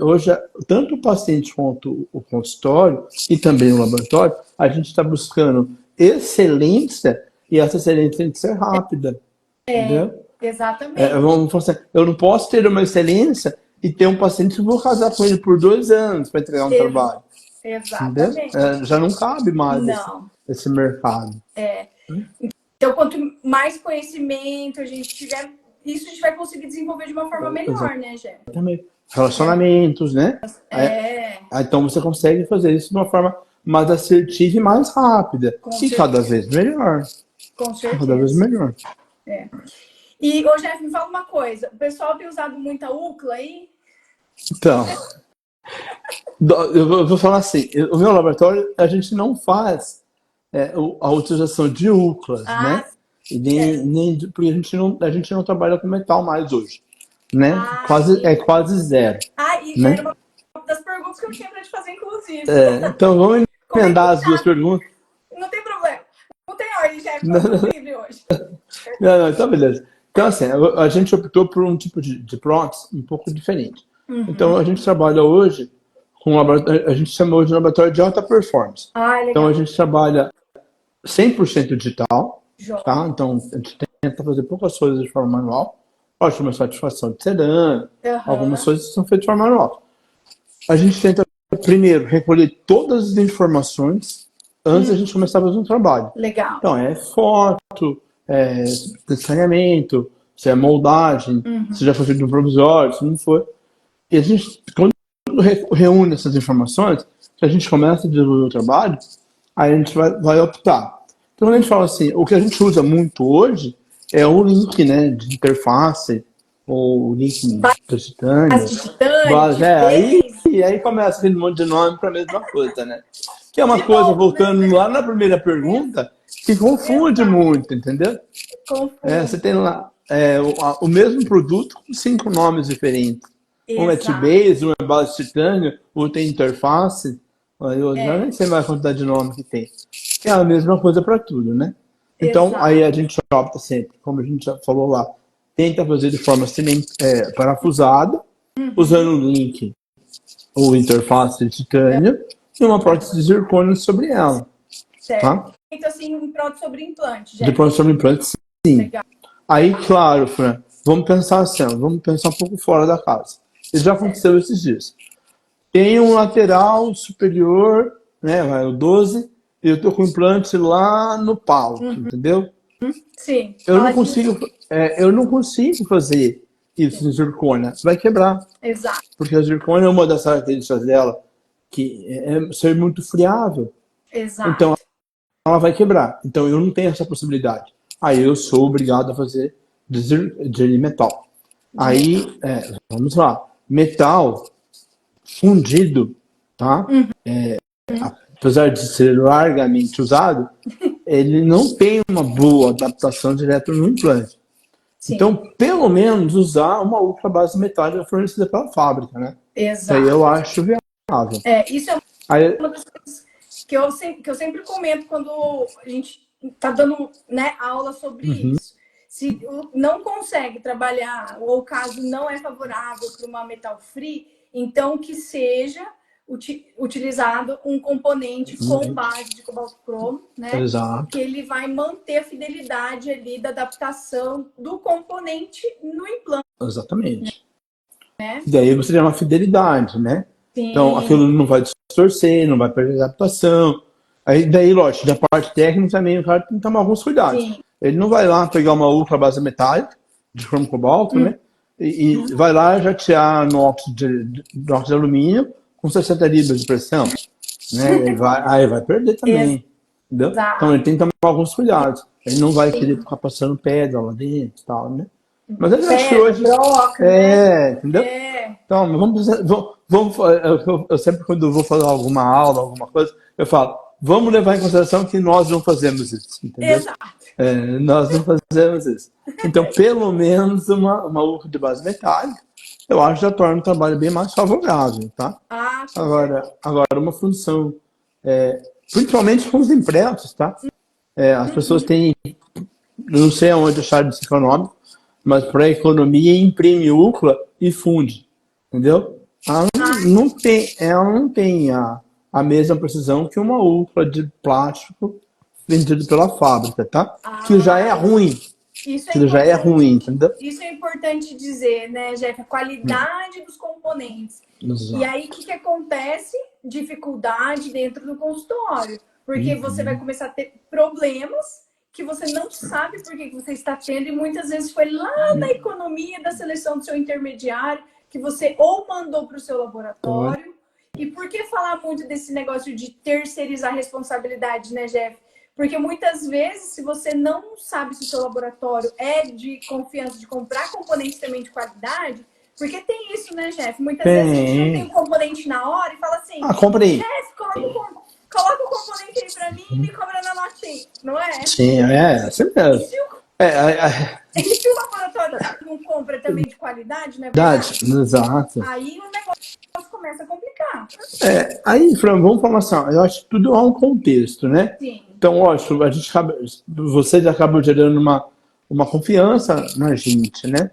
tanto o paciente quanto o consultório e também o laboratório, a gente está buscando excelência e essa excelência tem que ser rápida. Entendeu? Exatamente. Vamos falar assim, eu não posso ter uma excelência e ter um paciente que eu vou casar com ele por 2 anos para entregar um trabalho. Exatamente. Já não cabe mais esse mercado. Então, quanto mais conhecimento a gente tiver, isso a gente vai conseguir desenvolver de uma forma melhor, né, Gé? Também. Relacionamentos, né? Então você consegue fazer isso de uma forma mais assertiva e mais rápida. Cada vez melhor. Com certeza. Cada vez melhor. E, Jeff, me fala uma coisa. O pessoal tem usado muita UCLA aí? Então, eu vou falar assim, o meu laboratório, a gente não faz a utilização de UCLAs, né? Porque a gente não trabalha com metal mais hoje, né? Quase zero. E né? era uma das perguntas que eu tinha para te fazer, inclusive. Então vamos emendar as duas perguntas. Não tem problema. Não tem ordem, Jeff, tô livre hoje. Não, então beleza. Então assim, a gente optou por um tipo de prótese um pouco diferente. Então a gente trabalha hoje com um laboratório, a gente chama hoje de laboratório de alta performance. Legal. Então a gente trabalha 100% digital, tá? Então a gente tenta fazer poucas coisas de forma manual. Pode uma satisfação de sedã, algumas coisas são feitas de forma manual. A gente tenta primeiro recolher todas as informações antes da gente começar a fazer um trabalho. Legal. Então foto, escaneamento, se é moldagem, se já foi feito no provisório, se não foi. E a gente, quando reúne essas informações, que a gente começa a desenvolver o trabalho, aí a gente vai optar. Então, quando a gente fala assim, o que a gente usa muito hoje é o link, né, de interface, ou o link de titânio. Aí começa aquele monte de nome para a mesma coisa, né? Que é uma coisa, voltando lá na primeira pergunta, que confunde muito, entendeu? Você tem lá o mesmo produto com 5 nomes diferentes. Um é Exato. T-Base, um é base de titânio, outro tem interface. Eu já nem sei mais a quantidade de nome que tem. É a mesma coisa para tudo, né? Então, Exato. aí a gente opta sempre, como a gente já falou lá, tenta fazer de forma parafusada, usando o link ou interface de titânio e uma prótese de zircônio sobre ela. Certo. Tá? Então, assim, um prótese sobre implante, De Jeff. prótese sobre implante, sim. Legal. Aí, claro, Fran, vamos pensar assim, ó, vamos pensar um pouco fora da casa. Isso já aconteceu esses dias. Tem um lateral superior, né, vai o 12, e eu tô com o implante lá no palco, entendeu? Sim. Eu Fala não consigo, eu não consigo fazer isso em zircônia. Vai quebrar. Exato. Porque a zircônia é uma das características dela, que é ser muito friável. Exato. Então, ela vai quebrar. Então, eu não tenho essa possibilidade. Aí, eu sou obrigado a fazer de metal. Aí, vamos lá. Metal fundido, tá? Apesar de ser largamente usado, ele não tem uma boa adaptação direta no implante. Sim. Então, pelo menos usar uma outra base metálica fornecida pela fábrica, né? Isso aí Exato. eu acho viável. Isso é Aí, uma das coisas que eu sempre comento quando a gente está dando, né, aula sobre isso. Se não consegue trabalhar, ou o caso não é favorável para uma metal free, então que seja utilizado um componente com base de cobalto cromo, né? exato. Que ele vai manter a fidelidade ali da adaptação do componente no implante, Exatamente. né? E daí você tem uma fidelidade, né? Sim. Então, aquilo não vai distorcer, não vai perder adaptação. Aí, daí, lógico, da parte técnica também o cara tem que tomar alguns cuidados. Sim. Ele não vai lá pegar uma ultra base metálica, de cromo cobalto, né? E vai lá já tirar no óxido de alumínio com 60 libras de pressão. Né? Aí vai perder também. Entendeu? Exato. Então ele tem que tomar alguns cuidados. Ele não vai querer ficar passando pedra lá dentro e tal, né? Mas eu acho que hoje. Broca, né? Entendeu? Então, eu sempre quando eu vou fazer alguma aula, alguma coisa, eu falo, vamos levar em consideração que nós não fazemos isso, entendeu? Exato. Nós não fazemos isso. Então, pelo menos uma uva de base metálica, eu acho que já torna o trabalho bem mais favorável, tá? Agora uma função, principalmente com os impressos, tá? As pessoas têm, não sei aonde acharam isso econômico, mas para a economia imprime úcula e funde, entendeu? Ela não tem a mesma precisão que uma úcula de plástico vendido pela fábrica, tá? Que já é ruim. Isso já é ruim, entendeu? Isso é importante dizer, né, Jeff? A qualidade dos componentes. Exato. E aí, o que acontece? Dificuldade dentro do consultório. Porque você vai começar a ter problemas que você não sabe por que você está tendo. E muitas vezes foi lá na economia da seleção do seu intermediário que você ou mandou para o seu laboratório. E por que falar muito desse negócio de terceirizar a responsabilidade, né, Jeff? Porque muitas vezes, se você não sabe se o seu laboratório é de confiança de comprar componentes também de qualidade, porque tem isso, né, Jeff? Muitas vezes a gente não tem o componente na hora e fala assim, compra aí. Jeff, coloca o componente aí pra mim e me cobra na notinha, não é? Sim, assim mesmo. E se o laboratório não compra também de qualidade, né? Exato. Aí o negócio começa a complicar. Aí, Fran, vamos falar assim, eu acho que tudo há um contexto, né? Sim. Então, lógico, vocês acabam gerando uma confiança na gente, né?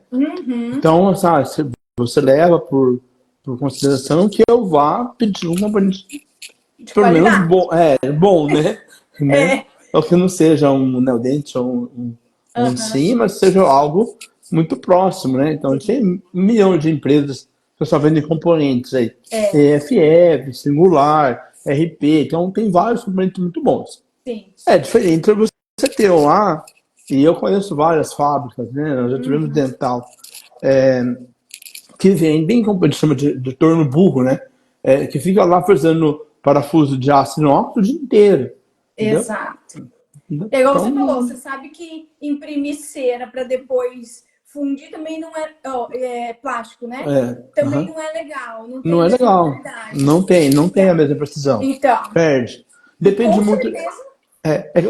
Então, sabe, você leva por consideração que eu vá pedir um componente pelo menos bom, né? Ou que não seja um neodente ou um sim, mas seja algo muito próximo, né? Então, tem 1 milhão de empresas que só vendem componentes aí. EFF, Singular, RP, então tem vários componentes muito bons. Sim. É diferente você ter lá, e eu conheço várias fábricas, né? Nós já tivemos dental, que vendem, como a gente chama de torno burro, né? Que fica lá fazendo parafuso de aço inox o dia inteiro. Entendeu? Exato. É igual você falou, você sabe que imprimir cera para depois fundir também não é plástico, né? Também não é legal. Não é legal. Não tem a mesma precisão. Então. Perde. Depende muito. Certeza.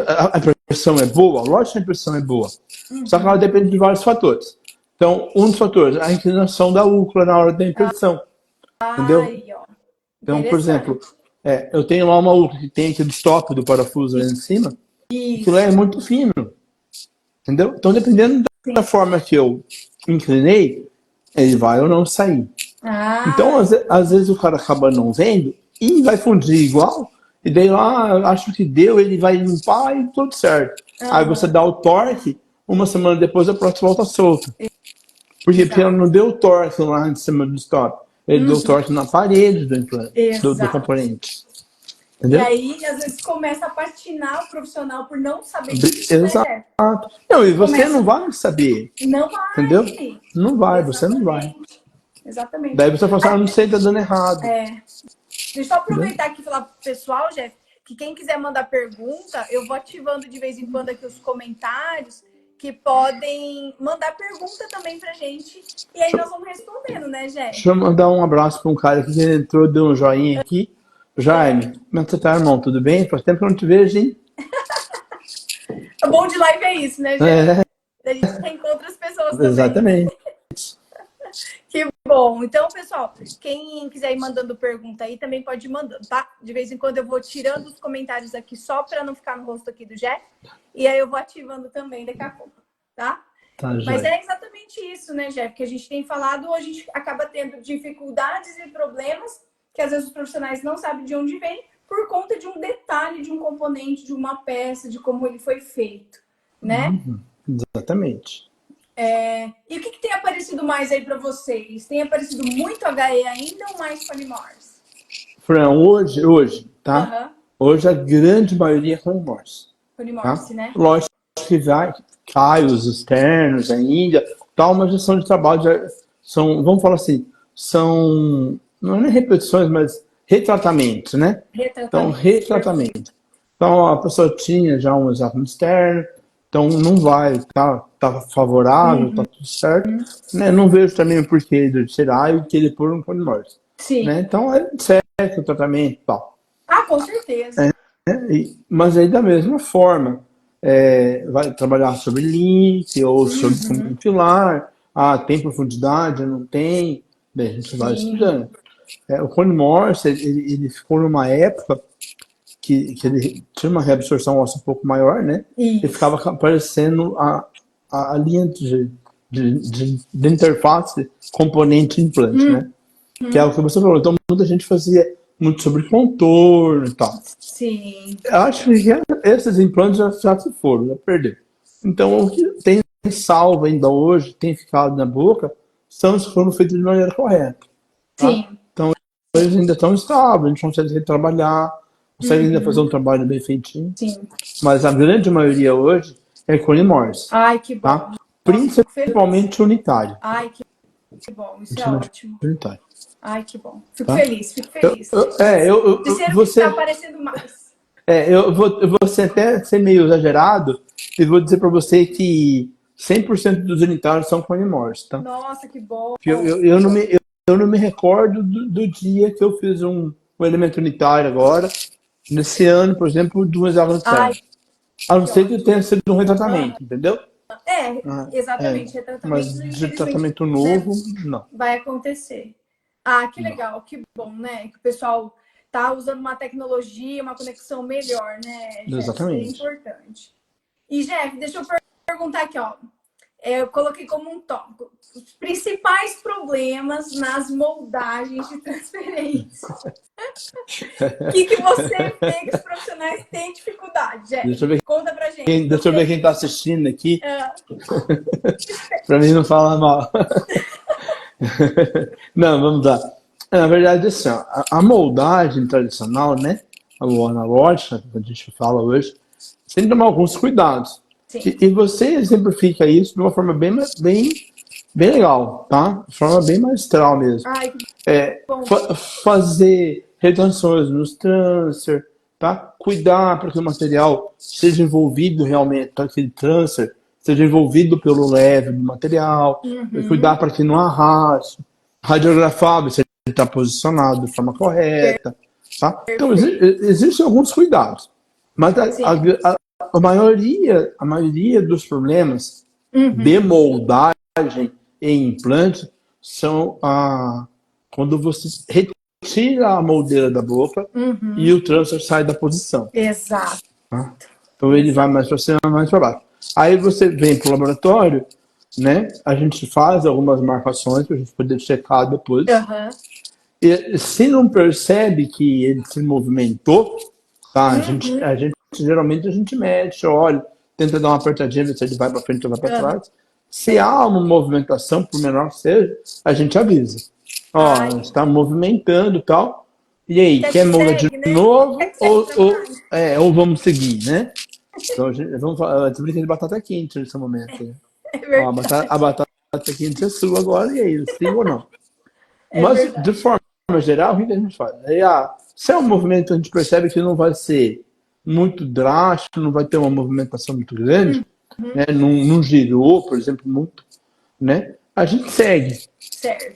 A impressão é boa? Lógico que a impressão é boa. Só que ela depende de vários fatores. Então, um dos fatores, a inclinação da úlcera na hora da inserção, entendeu? Aí, ó. Então, por exemplo, eu tenho lá uma úlcera que tem aquele stop do parafuso lá em cima, aquilo é muito fino, entendeu? Então, dependendo da forma que eu inclinei, ele vai ou não sair. Então, às vezes o cara acaba não vendo e vai fundir igual, e daí lá, acho que deu, ele vai limpar e tudo certo. Aí você dá o torque, uma semana depois a prótese volta solta. Porque ela não deu torque lá em cima do stop. Ele deu torque na parede do implante, do componente. Entendeu? E aí, às vezes, começa a patinar o profissional por não saber disso, Exato. né? Não, e você não vai saber. Não vai. Entendeu? Não vai, Exatamente. você não vai. Exatamente. Daí você fala assim, não sei, tá dando errado. Deixa eu aproveitar aqui e falar pro pessoal, Jeff, que quem quiser mandar pergunta, eu vou ativando de vez em quando aqui os comentários, que podem mandar pergunta também pra gente. E aí nós vamos respondendo, né, Jeff? Deixa eu mandar um abraço pra um cara que entrou, deu um joinha aqui. Jaime, como é que você tá, irmão? Tudo bem? Faz tempo que eu não te vejo, hein? O bom de live é isso, né, Jeff? A gente reencontra as pessoas também. Exatamente. Que bom. Então, pessoal, quem quiser ir mandando pergunta aí, também pode ir mandando, tá? De vez em quando eu vou tirando os comentários aqui só para não ficar no rosto aqui do Jeff. E aí eu vou ativando também daqui a pouco, tá? Mas é exatamente isso, né, Jeff? Que a gente tem falado, a gente acaba tendo dificuldades e problemas que às vezes os profissionais não sabem de onde vem por conta de um detalhe, de um componente, de uma peça, de como ele foi feito, né? Exatamente. E o que tem aparecido mais aí para vocês? Tem aparecido muito HE ainda ou mais Polymorphs? Fran, hoje, tá? Hoje a grande maioria é Polymorphs. Polymorphs, né? Lógico que cai os externos ainda, tal, mas já são de trabalho, já são, vamos falar assim, são, não é repetições, mas retratamentos, né? Então, retratamento. Então, a pessoa tinha já um exame externo, então não vai, tá favorável, tá tudo certo. Né? Não vejo também o porquê de tirar e querer pôr um Polymorphs. Sim. Né? Então, é certo o tratamento e tal. Com certeza. Mas aí, da mesma forma, vai trabalhar sobre link ou sobre como filar. Tem profundidade, não tem? Bem, a gente vai estudando. O Polymorphs, ele ficou numa época que ele tinha uma reabsorção óssea um pouco maior, né? E ficava aparecendo a linha de interface componente-implante, né? Que é o que você falou. Então, muita gente fazia muito sobre contorno e tal. Sim. Eu acho que esses implantes já se foram, já perderam. Então, o que tem salvo ainda hoje, tem ficado na boca, são os que foram feitos de maneira correta. Tá? Sim. Então, eles ainda estão estáveis, a gente consegue retrabalhar, consegue ainda fazer um trabalho bem feitinho. Sim. Mas a grande maioria hoje é Polymorphs. Ai, que bom. Tá? Principalmente unitário. Ai, que bom. Isso é ótimo. Unitário. Ai, que bom. Fico feliz, fico feliz. Você tá aparecendo mais. Eu vou até ser meio exagerado e vou dizer para você que 100% dos unitários são Polymorphs, tá? Nossa, que bom. Eu não me recordo do dia que eu fiz um elemento unitário agora, nesse ano, por exemplo, de um exame externo. A não ser que tenha sido um retratamento, entendeu? Exatamente. Retratamento, mas de tratamento novo, não. Vai acontecer. Que legal, que bom, né? Que o pessoal tá usando uma tecnologia, uma conexão melhor, né, Jeff? Exatamente. Isso é importante. E, Jeff, deixa eu perguntar aqui, ó. Eu coloquei como um tópico os principais problemas nas moldagens de transferência. O que você vê que os profissionais têm dificuldade, Jeff? Conta pra gente. Deixa eu ver quem tá assistindo aqui. Pra mim não falar mal. Não, vamos lá. Na verdade, assim, a moldagem tradicional, né? O analógica, que a gente fala hoje, tem que tomar alguns cuidados. E você exemplifica isso de uma forma bem legal, tá? De forma bem maestral mesmo. Fazer retenções nos transfer, tá? Cuidar para que o material seja envolvido realmente, para que aquele transfer seja envolvido pelo leve do material, cuidar para que não arraste, radiografar, ver se ele está posicionado de forma correta, tá? Então, existem alguns cuidados, mas a maioria dos problemas de moldagem e implante são quando você retira a moldeira da boca e o transfer sai da posição. Exato. Tá? Então ele vai mais para cima, mais para baixo. Aí você vem para o laboratório, né? A gente faz algumas marcações para a gente poder checar depois. E se não percebe que ele se movimentou, tá? Geralmente a gente mexe, olha, tenta dar uma apertadinha, ver se ele vai para frente ou vai para trás. Se há uma movimentação, por menor que seja, a gente avisa. Ó, está movimentando e tal. E aí, quer moldar de novo ou vamos seguir, né? Então, vamos falar, tô brincando de batata quente nesse momento. Ó, a batata quente é sua agora, e aí, sim ou não? Mas, de forma geral, o que a gente faz? Aí, se é um movimento, a gente percebe que não vai ser muito drástico, não vai ter uma movimentação muito grande, né? Não girou, por exemplo, muito, né? A gente segue,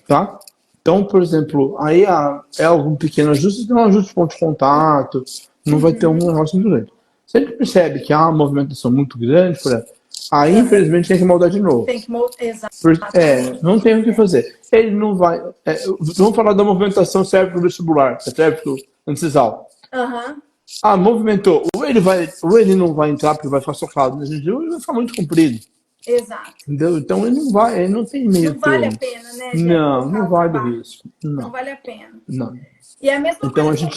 tá? Então, por exemplo, aí é algum pequeno ajuste, tem um ajuste de ponto de contato, não vai ter um negócio muito grande. Se a gente percebe que há uma movimentação muito grande, aí infelizmente tem que moldar de novo. Tem que moldar, exato. Não tem o que fazer. Ele não vai. Vamos falar da movimentação cérebro vestibular, cérebro ancisal. Movimentou. Ou ele não vai entrar porque vai ficar socado, ou ele vai ficar muito comprido. Exato. Entendeu? Então ele não tem meio termo. Não vale a pena, né? Não vale o risco. Não vale a pena. Não. E a mesma então, coisa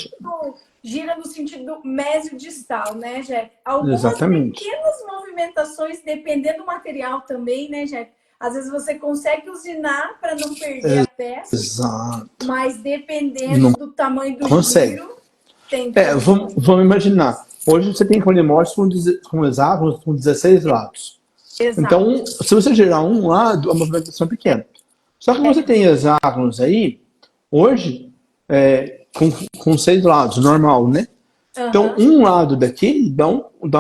gira no sentido mesodistal, né, Jeff? Algumas pequenas movimentações, dependendo do material também, né, Jeff? Às vezes você consegue usinar para não perder a peça. Exato. Mas dependendo do tamanho do giro, tem que vamos imaginar. Hoje você tem colimorfos com hexágonos com 16 lados. Exato. Então, se você girar um lado, a movimentação é pequena. Só que você tem hexágonos aí, hoje, com 6 lados, normal, né? Então, um lado daqui dá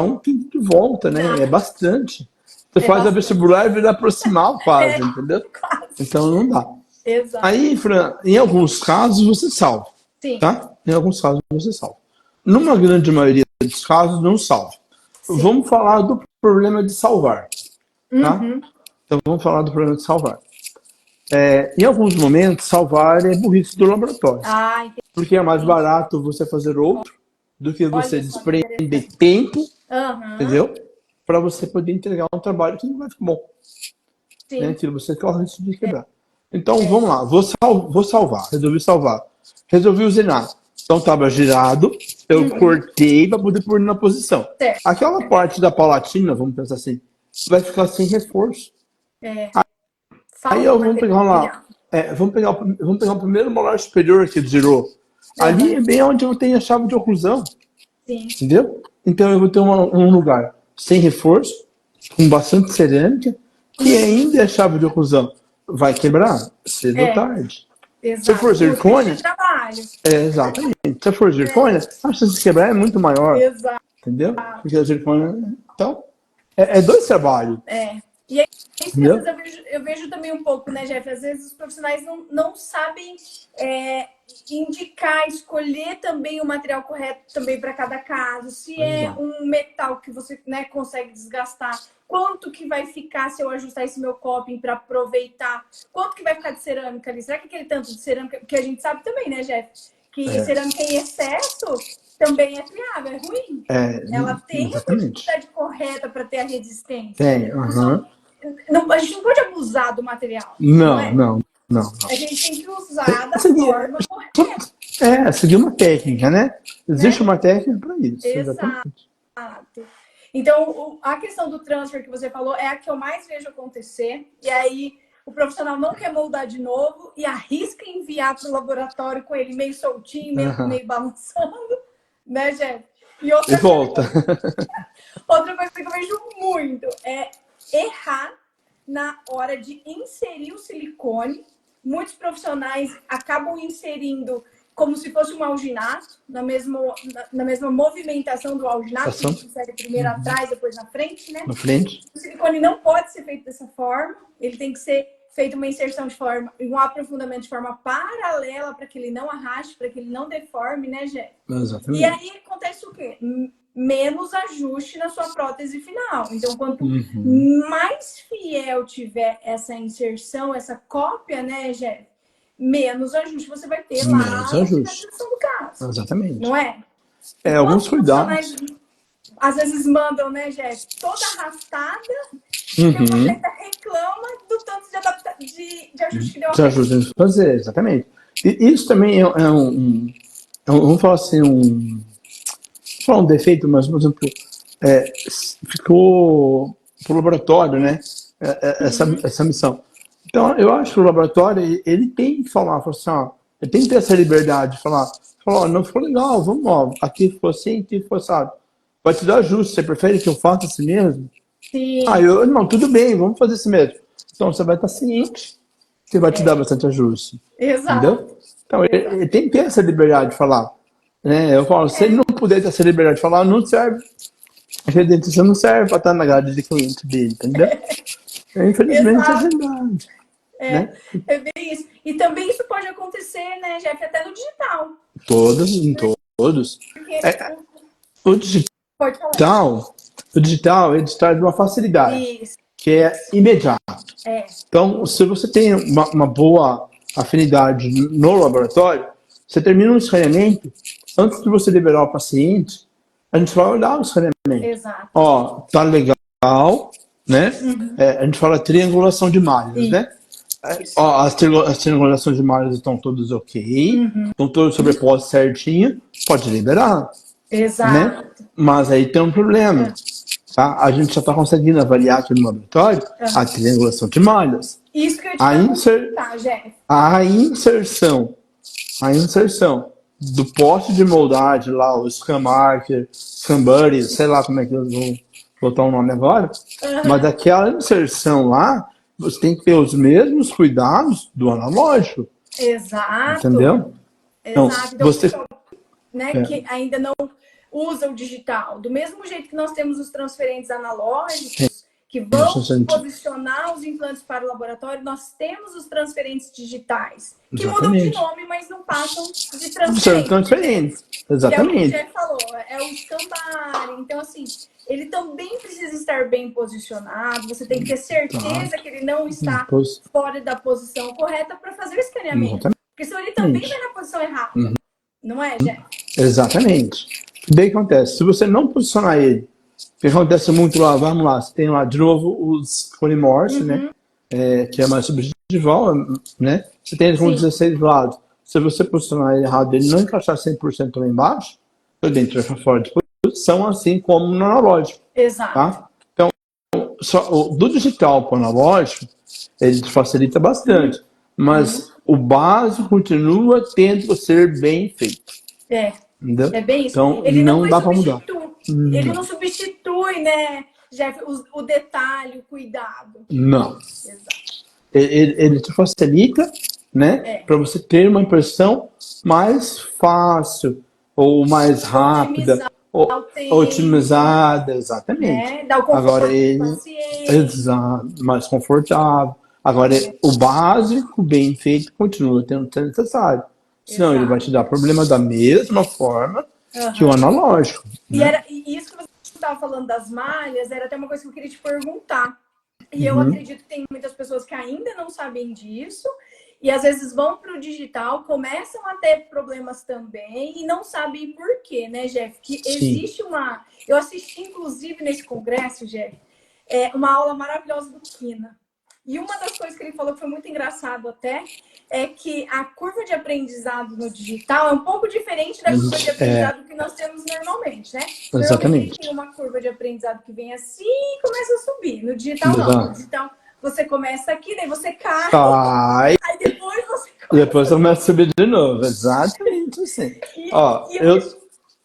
um tempo de volta, né? É bastante. Você faz a vestibular e vira proximal quase, entendeu? Quase. Então, não dá. Exato. Aí, Fran, em alguns casos, você salva. Sim. Tá? Em alguns casos, você salva. Numa grande maioria dos casos, não salva. Sim. Vamos falar do problema de salvar. Tá? Então, vamos falar do problema de salvar. Em alguns momentos, salvar é burrice do laboratório. Porque é mais barato você fazer outro do que você desprender tempo, entendeu? Para você poder entregar um trabalho que não vai ficar bom. Sim. Né? Que você corre o risco de quebrar. Então, vamos lá. Vou salvar. Resolvi salvar. Resolvi usinar. Então, estava girado. Eu cortei para poder pôr na posição. Certo. Aquela parte da palatina, vamos pensar assim, vai ficar sem reforço. Aí vamos pegar lá. Vamos pegar o primeiro molar superior que girou. Ali é bem onde eu tenho a chave de oclusão. Sim. Entendeu? Então eu vou ter um lugar sem reforço, com bastante cerâmica, que ainda é a chave de oclusão. Vai quebrar cedo ou tarde. Exato. Se for zircônia. Exatamente. Se for zircônia, a chance de quebrar é muito maior. Exato. Entendeu? Porque a zircônia. Então, é 2 trabalhos. E aí, às vezes eu vejo também um pouco, né, Jeff? Às vezes os profissionais não sabem indicar, escolher também o material correto também para cada caso. Se é um metal que você, né, consegue desgastar, quanto que vai ficar se eu ajustar esse meu coping para aproveitar? Quanto que vai ficar de cerâmica ali? Será que aquele tanto de cerâmica... Porque a gente sabe também, né, Jeff? Que cerâmica em excesso também é friável, é ruim. Ela tem a quantidade correta para ter a resistência. Tem, a gente não pode abusar do material. Não. A gente tem que usar da forma correta. Seguir uma técnica, né? Existe uma técnica para isso. Exato. Então, a questão do transfer que você falou é a que eu mais vejo acontecer. E aí, o profissional não quer moldar de novo e arrisca enviar para o laboratório com ele meio soltinho, meio balançando. Né, Jeff? E volta. Outra coisa que eu vejo muito é errar na hora de inserir o silicone. Muitos profissionais acabam inserindo como se fosse um alginato, na mesma movimentação do alginato, que a gente insere primeiro atrás, depois na frente, né? Na frente. O silicone não pode ser feito dessa forma, ele tem que ser feito uma inserção um aprofundamento de forma paralela para que ele não arraste, para que ele não deforme, né, Jé? Exatamente. E aí acontece o quê? Menos ajuste na sua prótese final. Então, quanto mais fiel tiver essa inserção, essa cópia, né, Jeff? Menos ajuste você vai ter lá Menos na ajuste. descrição do caso. Exatamente. Não é? Alguns profissionais cuidados. às vezes mandam, né, Jeff, toda arrastada, e o atleta reclama do tanto de ajuste que deu a De ajuda a fazer, exatamente. E isso também vamos falar assim, vou falar um defeito, mas, por exemplo, ficou pro laboratório, né, essa missão. Então, eu acho que o laboratório, ele tem que falar assim, ó, ele tem que ter essa liberdade de falar, ó, não ficou legal, vamos, ó, aqui ficou assim, aqui ficou assado. Vai te dar ajuste, você prefere que eu faça assim mesmo? Sim. Não, tudo bem, vamos fazer assim mesmo. Então, você vai estar ciente que vai te dar bastante ajuste. Exato. Entendeu? Então, ele tem que ter essa liberdade de falar. Né? Eu falo, se ele não puder ter essa liberdade de falar, não serve. Aquele dentista não serve para estar na grade de cliente dele, entendeu? Infelizmente, é verdade. Né? É bem isso. E também isso pode acontecer, né, Jeff, até no digital. Todos. Porque O digital, ele traz uma facilidade. Isso. Que é imediato. Então, se você tem uma boa afinidade no laboratório, você termina um escaneamento, antes de você liberar o paciente, a gente vai olhar o escaneamento. Exato. Ó, tá legal, né? A gente fala triangulação de malhas, né? Ó, as triangulações de malhas estão todas ok, estão todas sobrepostas certinho, pode liberar. Exato. Né? Mas aí tem um problema. Tá? A gente já está conseguindo avaliar aqui no laboratório a triangulação de malhas. Isso que eu te Jeff. A inserção do poste de moldagem lá, o Scan Marker, Scan Buddy, sei lá como é que eu vou botar o nome agora, mas aquela inserção lá, você tem que ter os mesmos cuidados do analógico. Exato. Entendeu? Então, você... né, que ainda não usa o digital. Do mesmo jeito que nós temos os transferentes analógicos, que vão posicionar os implantes para o laboratório, nós temos os transferentes digitais, que mudam de nome, mas não passam de transferentes. Exatamente. Que é o que o Jeff falou, é o Scambari. Então, assim, ele também precisa estar bem posicionado, você tem que ter certeza que ele não está fora da posição correta para fazer o escaneamento. Porque senão ele também vai na posição errada. Não é, Jeff? Exatamente. O que acontece? Se você não posicionar ele, o que acontece muito lá, vamos lá, você tem lá de novo os polimorphs, né? Que é mais subjetival, né? Você tem ele com 16 lados. Se você posicionar ele errado, ele não encaixar 100% lá embaixo, o dente vai para fora de posição, assim como no analógico. Exato. Tá? Então, do digital para o analógico, ele te facilita bastante. Mas o básico continua tendo que ser bem feito. Entendeu? É bem isso. Então, ele não dá para mudar. Ele não substitui, né, Jeff, o detalhe, o cuidado. Não. Exato. Ele te facilita, né, para você ter uma impressão mais fácil ou mais rápida, otimizada, exatamente. Dá o conforto agora ele mais confortável. Agora o básico bem feito continua tendo necessário. Senão ele vai te dar problema da mesma forma que o analógico. Né? E isso que você estava falando das malhas, era até uma coisa que eu queria te perguntar. E eu acredito que tem muitas pessoas que ainda não sabem disso. E às vezes vão para o digital, começam a ter problemas também e não sabem por quê, né, Jeff? Que existe uma... Eu assisti, inclusive, nesse congresso, Jeff, uma aula maravilhosa do Kina. E uma das coisas que ele falou que foi muito engraçado até, é que a curva de aprendizado no digital é um pouco diferente da curva de aprendizado que nós temos normalmente, né? Exatamente. Tem uma curva de aprendizado que vem assim e começa a subir. No digital, não. No digital, você começa aqui, daí você cai. Aí depois você começa a subir de novo. Exatamente assim.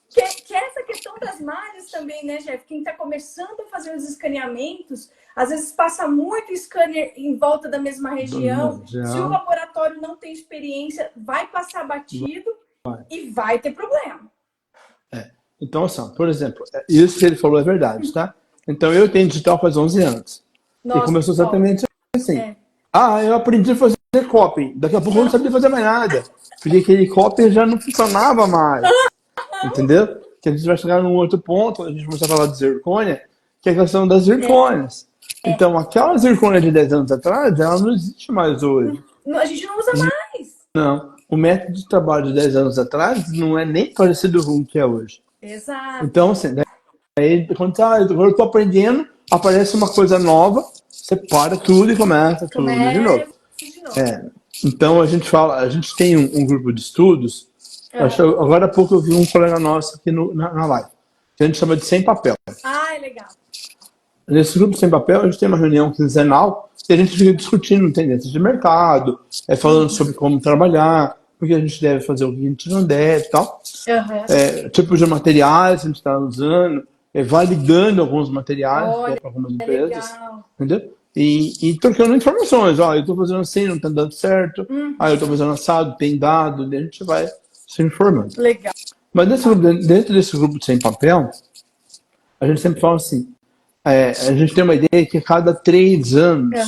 Que é essa questão das malhas também, né, Jeff? Quem está começando a fazer os escaneamentos, às vezes passa muito scanner em volta da mesma região. Se o laboratório não tem experiência, vai passar batido e vai ter problema. Então, assim, por exemplo, isso que ele falou é verdade, tá? Então, eu tenho digital faz 11 anos. Nossa, e começou exatamente assim. Eu aprendi a fazer copy. Daqui a pouco eu não sabia fazer mais nada. Porque aquele copy já não funcionava mais. Entendeu? Que a gente vai chegar num outro ponto, a gente começar a falar de zircônia, que é a questão das zircônias. Então, aquela zircônia de 10 anos atrás, ela não existe mais hoje. A gente não usa mais. Não. O método de trabalho de 10 anos atrás não é nem parecido com o que é hoje. Exato. Então, assim, aí, quando eu tô aprendendo, aparece uma coisa nova, você para tudo e começa tudo de novo. Então, a gente tem um grupo de estudos. Agora há pouco eu vi um colega nosso aqui na live, que a gente chama de Sem Papel. Ah, é legal. Nesse grupo Sem Papel, a gente tem uma reunião quinzenal e a gente fica discutindo tendências de mercado, falando sobre como trabalhar, o que a gente deve fazer, o que a gente não deve e tal. Tipos de materiais que a gente está usando, validando alguns materiais para algumas empresas. Entendeu? E trocando informações. Ó, eu estou fazendo assim, não está dando certo. Eu estou fazendo assado, tem dado. Daí a gente vai se informando. Legal. Mas dentro desse grupo de Sem Papel, a gente sempre fala assim, a gente tem uma ideia que a cada 3 anos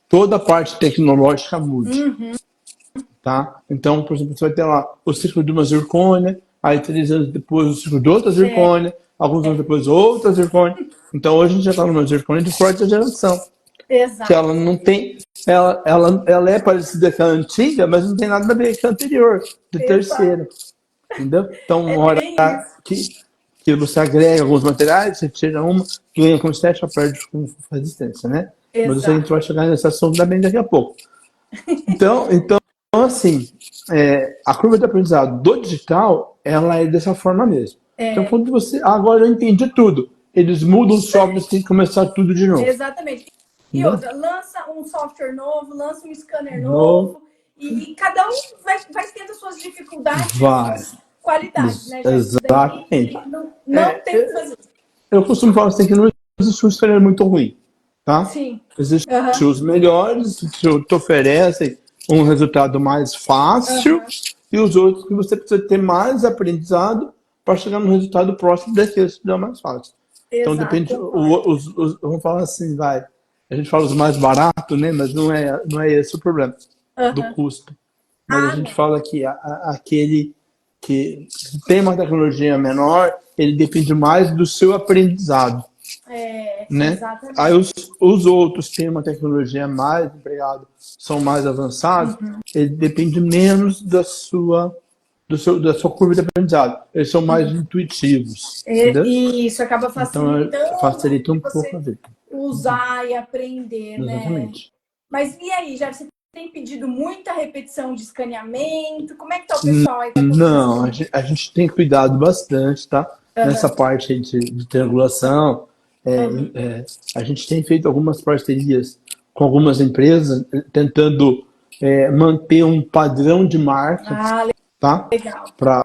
toda a parte tecnológica muda. Tá? Então, por exemplo, você vai ter lá o ciclo de uma zircônia, aí 3 anos depois o ciclo de outra zircônia, alguns anos depois outra zircônia. Então, hoje a gente já está numa zircônia de quarta geração. Exato. Que ela não tem... Ela é parecida com a antiga, mas não tem nada a ver com a anterior, de terceira. Entendeu? Então, uma hora que você agrega alguns materiais, você tira uma, ganha com estética, perde com resistência, né? Exato. Mas a gente vai chegar nesse assunto também daqui a pouco. Então assim, a curva de aprendizado do digital, ela é dessa forma mesmo. Então, quando você... Agora eu entendi tudo. Eles mudam o software, você tem que começar tudo de novo. Exatamente. E outra, lança um software novo, lança um scanner novo, e cada um vai tendo suas dificuldades, suas qualidades, né? Exatamente. Não tem que fazer. Eu costumo falar assim que não existe um scanner muito ruim, tá? Sim. Existem os melhores, que te oferecem um resultado mais fácil, e os outros que você precisa ter mais aprendizado para chegar no resultado próximo daquele que dá mais fácil. Então depende, vamos falar assim, a gente fala os mais baratos, né? Mas não é esse o problema do custo. Mas a gente fala que aquele que tem uma tecnologia menor, ele depende mais do seu aprendizado. Né? Exatamente. Aí os outros têm uma tecnologia mais empregada, são mais avançados, ele depende menos da sua curva de aprendizado. Eles são mais intuitivos. E isso acaba facilitando, então, facilita um pouco a vida. Usar e aprender, Exatamente. Né? Mas e aí, já você tem pedido muita repetição de escaneamento? Como é que tá o pessoal aí? Não, a gente tem cuidado bastante, tá? Nessa parte aí de triangulação. A gente tem feito algumas parcerias com algumas empresas, tentando manter um padrão de marca, tá? Para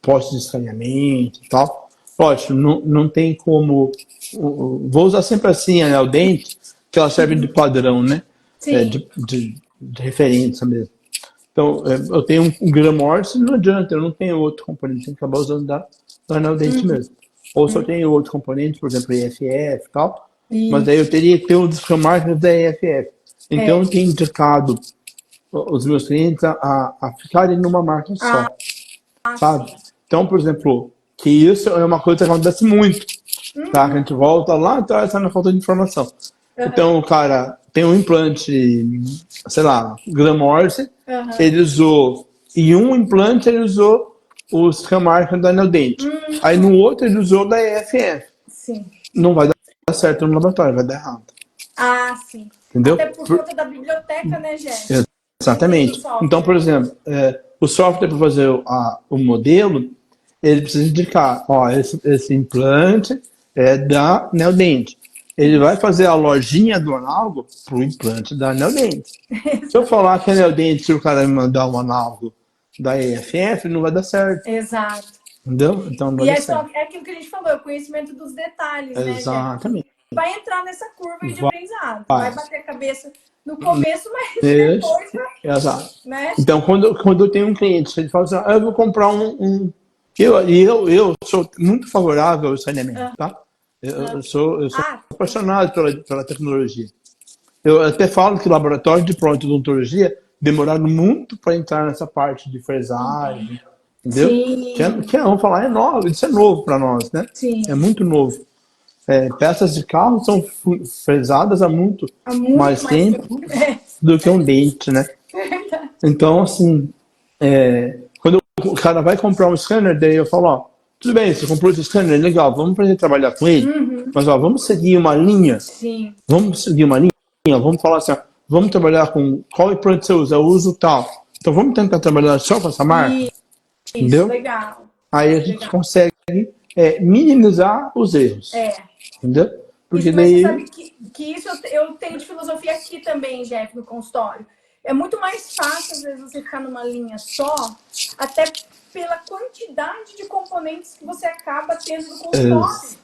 postos de escaneamento e tal. Lógico, não tem como... Vou usar sempre assim a anel dente, que ela serve de padrão, né? De referência mesmo. Então, eu tenho um Gramorce, não adianta, eu não tenho outro componente, tem que acabar usando do anel dente mesmo. Ou se eu tenho outro componente, por exemplo, EFF e tal, mas aí eu teria que ter um dos marcas da EFF. Então, eu tenho indicado os meus clientes a ficarem numa marca só, sabe? Então, por exemplo, que isso é uma coisa que acontece muito, tá? Que a gente volta lá atrás, tá na falta de informação. Então, o cara tem um implante, sei lá, Gramorce, ele usou, e um implante ele usou o Scamarca do anel dente. Aí no outro ele usou da EFF. Sim. Não vai dar certo no laboratório, vai dar errado. Sim. Entendeu? Até por conta da biblioteca, né, gente? Exatamente. Então, por exemplo, o software para fazer o modelo, ele precisa indicar, ó, esse implante é da Neodente. Ele vai fazer a lojinha do análogo pro implante da Neodente. Se eu falar que é Neodente, se o cara me mandar um análogo da EFF, não vai dar certo. Exato. Entendeu? Então, não vai dar certo. É aquilo que a gente falou, o conhecimento dos detalhes, né, Exatamente. gente? Vai entrar nessa curva de aprendizado. Vai bater a cabeça no começo, mas depois vai... Exato. Né? Então, quando eu tenho um cliente, ele fala assim, eu vou comprar um... Eu sou muito favorável ao saneamento, tá? Eu sou apaixonado pela tecnologia. Eu até falo que o laboratório de pronto-odontologia demoraram muito para entrar nessa parte de fresagem, entendeu? Sim. Vamos falar, é novo, isso é novo para nós, né? Sim. É muito novo. peças de carro são fresadas há muito mais tempo do que um dente, né? Então, assim, quando o cara vai comprar um scanner, daí eu falo, ó, tudo bem, você comprou esse scanner, legal, vamos aprender a trabalhar com ele, mas ó, vamos seguir uma linha, vamos falar assim, ó, vamos trabalhar com qual implante você usa, eu uso tal. Então vamos tentar trabalhar só com essa marca, entendeu? Legal. Aí a gente consegue minimizar os erros, entendeu? Porque mas você sabe que isso eu tenho de filosofia aqui também, Jeff, no consultório. É muito mais fácil, às vezes, você ficar numa linha só, até pela quantidade de componentes que você acaba tendo no consultório.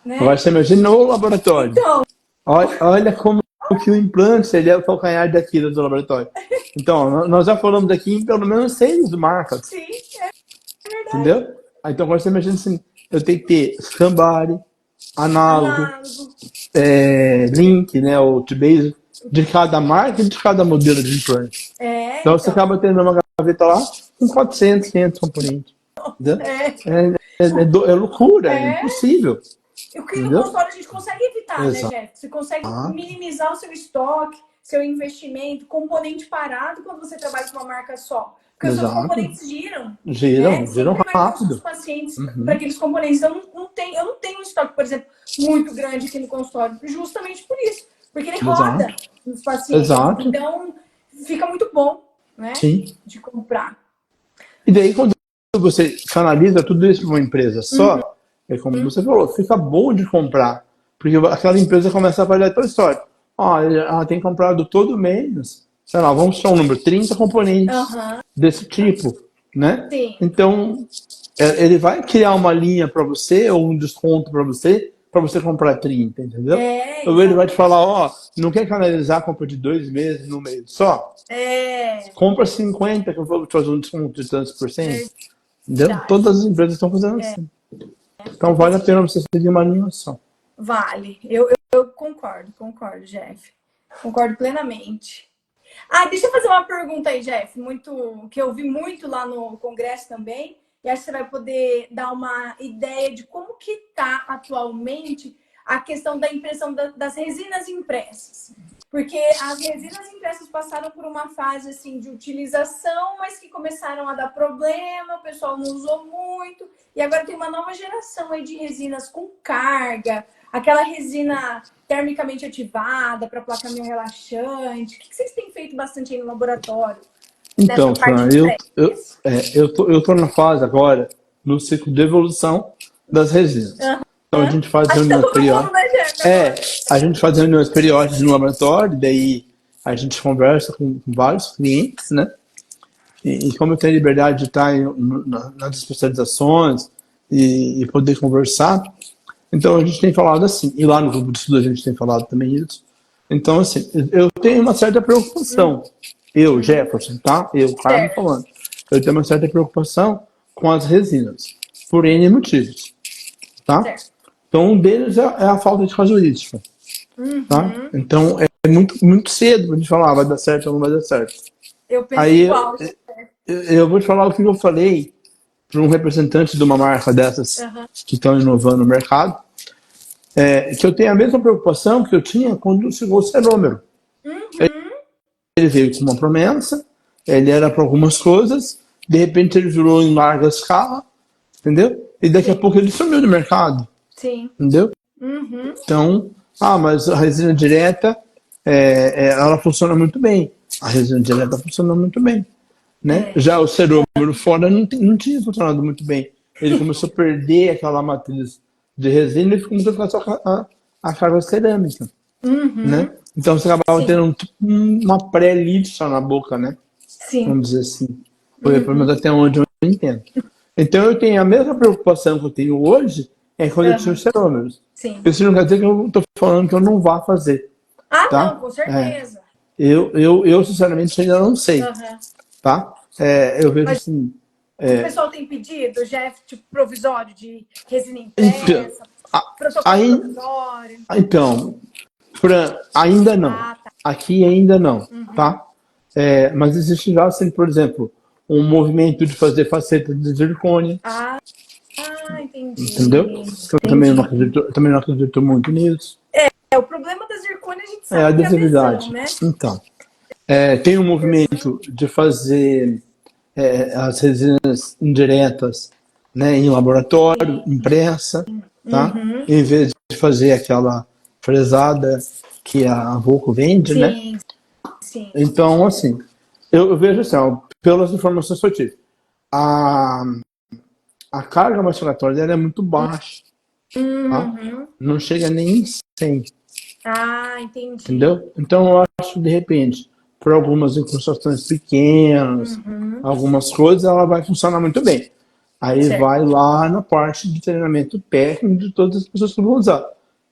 Né? Agora você imagina no laboratório. Então, olha como que o implante ele é o calcanhar daquilo do laboratório. Então, nós já falamos aqui em pelo menos 6 marcas. Sim, é verdade. Entendeu? Então, agora você imagina assim, eu tenho que ter Scambari, análogo, link, né, o T-Base, de cada marca e de cada modelo de implante. Então, você acaba tendo uma gaveta lá com 400, 500 componentes. É loucura, é impossível. E o que no consultório a gente consegue evitar, né, Jeff? Você consegue minimizar o seu estoque, seu investimento, componente parado quando você trabalha com uma marca só. Porque os seus componentes giram rápido. Os pacientes para aqueles componentes. Então, eu não tenho um estoque, por exemplo, muito grande aqui no consultório, justamente por isso. Porque ele roda nos pacientes. Então, fica muito bom, né? De comprar. E daí, quando você canaliza tudo isso para uma empresa só, é como você falou, fica bom de comprar. Porque aquela empresa começa a fazer a tua história. Ela tem comprado todo mês, sei lá, vamos chamar um número, 30 componentes desse tipo, né? Sim. Então, ele vai criar uma linha para você, ou um desconto para você comprar 30, entendeu? Ou ele vai te falar, não quer canalizar a compra de 2 meses no mês só? Compra 50, que eu vou te fazer um desconto de tantos por cento. Entendeu? Todas as empresas estão fazendo assim. Então vale a pena você seguir uma linha só. Vale. Eu concordo, Jeff. Concordo plenamente. Deixa eu fazer uma pergunta aí, Jeff, que eu vi muito lá no congresso também, e acho que você vai poder dar uma ideia de como que está atualmente a questão da impressão das resinas impressas. Porque as resinas impressas passaram por uma fase assim, de utilização, mas que começaram a dar problema, o pessoal não usou muito, e agora tem uma nova geração aí de resinas com carga, aquela resina termicamente ativada para placa meio relaxante. O que vocês têm feito bastante aí no laboratório? Então, Fran, eu tô na fase agora, no ciclo de evolução das resinas. Então a gente faz reuniões periódicas. A gente faz reuniões periódicas no laboratório, daí a gente conversa com vários clientes, né? E como eu tenho liberdade de estar nas especializações e poder conversar, então a gente tem falado assim, e lá no grupo de estudo a gente tem falado também isso. Então, assim, eu tenho uma certa preocupação. Eu, Jefferson, tá? Eu, Carlos, falando. Eu tenho uma certa preocupação com as resinas, por N motivos, tá? Então, um deles é a falta de casuística, tá? Então, é muito cedo pra gente falar, vai dar certo ou não vai dar certo. Eu penso igual. Eu vou te falar o que eu falei para um representante de uma marca dessas que estão inovando no mercado, que eu tenho a mesma preocupação que eu tinha quando chegou o cerômero. Ele veio com uma promessa, ele era para algumas coisas, de repente ele virou em larga escala, entendeu? E daqui a pouco ele sumiu do mercado. Sim. Entendeu? Então, mas a resina direta, ela funciona muito bem. A resina direta funciona muito bem. Né? Já o cerômero fora não tinha funcionado muito bem. Ele começou a perder aquela matriz de resina e começou a ficar só a carga cerâmica. Né? Então você acabava tendo uma pré-lixa na boca, né? Sim. Vamos dizer assim. Pelo menos até onde eu entendo. Então eu tenho a mesma preocupação que eu tenho hoje quando eu tinha os cerômeros. Sim. Isso não quer dizer que eu estou falando que eu não vá fazer. Tá? Não, com certeza. Eu sinceramente ainda não sei. Tá? Eu vejo assim. O pessoal tem pedido, Jeff, tipo provisório de resina impressa, protocolo provisório. Então, ainda não. Tá. Aqui ainda não, tá? Mas existe já, assim, por exemplo, um movimento de fazer faceta de zircônia. Entendi. Entendeu? Eu também não acredito muito nisso. O problema da zircônia a gente É sabe a que é a visão, adesividade. né? Então, tem um movimento de fazer as resinas indiretas, né, em laboratório, impressa, tá? Em vez de fazer aquela fresada que a Volco vende, né? Sim. Então, assim, eu vejo assim, ó, pelas informações que eu tive, a, a carga mastigatória dela é muito baixa, tá? Não chega nem em 100, Entendi. entendeu? Então, eu acho, de repente, por algumas incrustações pequenas, algumas coisas, ela vai funcionar muito bem. Aí Certo. vai lá na parte de treinamento técnico de todas as pessoas que vão usar.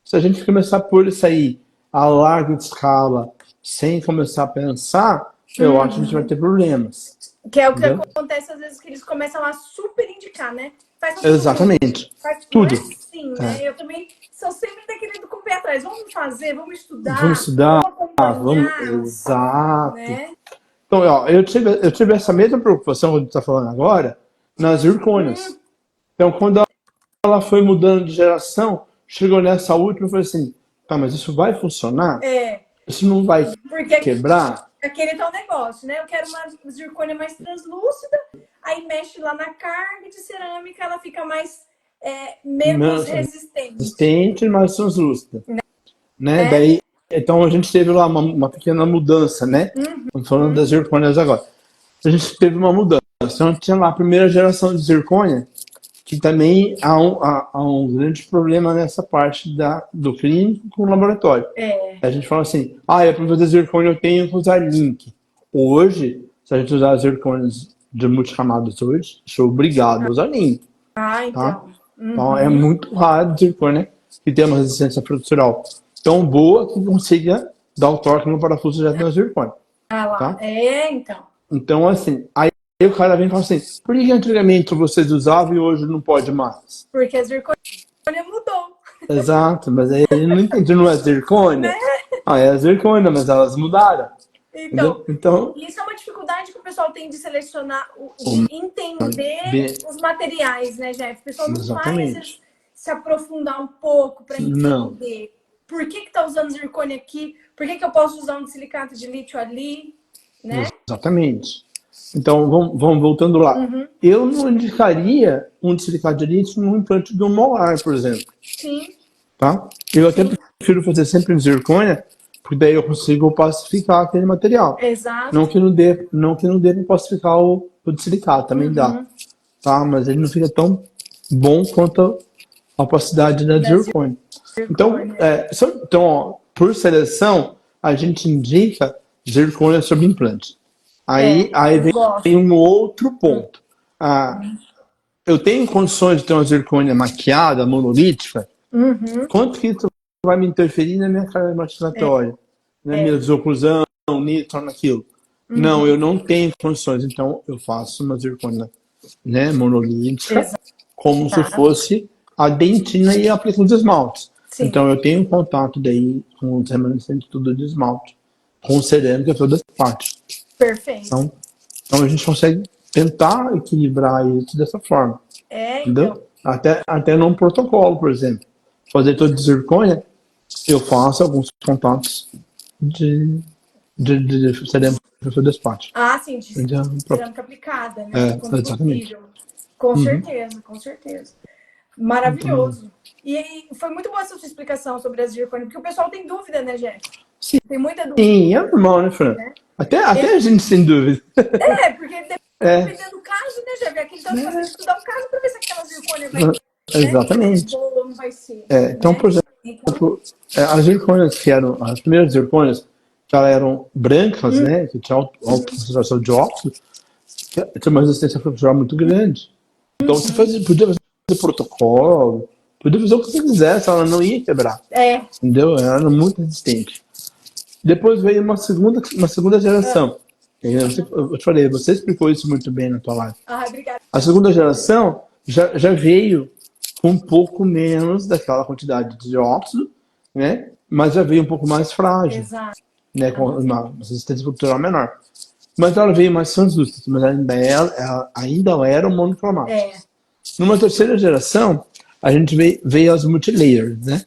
Se a gente começar por isso aí a larga escala, sem começar a pensar, eu acho que a gente vai ter problemas. Que é o que Entendeu? acontece às vezes que eles começam a super indicar, né? Faz tudo. Exatamente. Faz Tudo. Não é assim, né? Eu também sou sempre daquele do com o pé atrás. Vamos fazer, vamos estudar, Vamos estudar, vamos acompanhar, exato. né? Então, ó, eu tive essa mesma preocupação que a gente está falando agora nas zircônias. Então, quando ela foi mudando de geração, chegou nessa última e falei assim, tá, mas isso vai funcionar? Isso não vai Porque quebrar? aquele tal negócio, né? Eu quero uma zircônia mais translúcida, aí mexe lá na carga de cerâmica, ela fica mais menos resistente. Resistente, mais translúcida. Né? Daí, então a gente teve lá uma pequena mudança, né? Estamos falando das zircônias agora. A gente teve uma mudança. Então tinha lá a primeira geração de zircônia, que também há um grande problema nessa parte do clínico com o laboratório. A gente fala assim, para fazer zircônia eu tenho que usar link. Hoje, se a gente usar zircônias de multicamadas hoje, sou obrigado a usar link. Então. Tá? Então é muito raro zircônia que tem uma resistência frutural tão boa que consiga dar o torque no parafuso já tem a zircônia. Tá? Então. Então, assim, aí o cara vem e fala assim, por que antigamente vocês usavam e hoje não pode mais? Porque a zircônia mudou. Exato, mas aí ele não entende, não é zircônia? É a zircônia, mas elas mudaram. Então, isso é uma dificuldade que o pessoal tem de selecionar, de entender os materiais, né, Jeff? O pessoal não vai, às vezes, se aprofundar um pouco para entender por que está usando zircônia aqui, por que eu posso usar um silicato de lítio ali, né? Exatamente. Então, vamos voltando lá. Eu não indicaria um silicato de lítio num implante de um molar, por exemplo. Sim. Tá? Eu até prefiro fazer sempre em zircônia, porque daí eu consigo pacificar aquele material. Exato. Não que não dê para pacificar o de silicato, também dá. Tá? Mas ele não fica tão bom quanto a opacidade da zircônia. Então, ó, por seleção, a gente indica zircônia sobre implante. Aí vem um outro ponto. Eu tenho condições de ter uma zircônia maquiada, monolítica? Quanto que isso vai me interferir na minha carga mastigatória? Na minha desoclusão, nisso, naquilo? Não, eu não tenho condições. Então, eu faço uma zircônia, né, monolítica, como se fosse a dentina e aplico os esmaltes. Então, eu tenho contato daí com os remanescentes tudo de esmalte, com cerâmica toda essa parte. Perfeito. Então, a gente consegue tentar equilibrar isso dessa forma. Entendeu? Até num protocolo, por exemplo. Fazer todo de zircônia, eu faço alguns contatos de cerâmica toda essa parte. Sim, de cerâmica aplicada, né? Exatamente. Com certeza. Maravilhoso. E aí, foi muito boa essa sua explicação sobre as zircônias, porque o pessoal tem dúvida, né, Jeff? Sim. Tem muita dúvida. Sim, é normal, né, Fran? Até a gente tem dúvida. Porque dependendo do caso, né, Jeff? Aquele tanto que você estudar o caso para ver se aquela zircônia vai Exatamente. ou não vai ser. Então, por exemplo, as zircônias que eram, as primeiras zircônias, que elas eram brancas, né, que tinha alta concentração de óxido, tinha uma resistência frutural muito grande. Então, você podia fazer protocolo, podia fazer o que você quisesse, ela não ia quebrar. Entendeu? Ela era muito resistente. Depois veio uma segunda geração. Eu te falei, você explicou isso muito bem na tua live. Obrigada. A segunda geração já veio com um pouco menos daquela quantidade de óxido, né? Mas já veio um pouco mais frágil. Exato. Né? Com uma resistência frutural menor. Mas ela veio mais translúcida, mas ainda ela era um monocromático. Numa terceira geração, a gente veio as multilayers, né?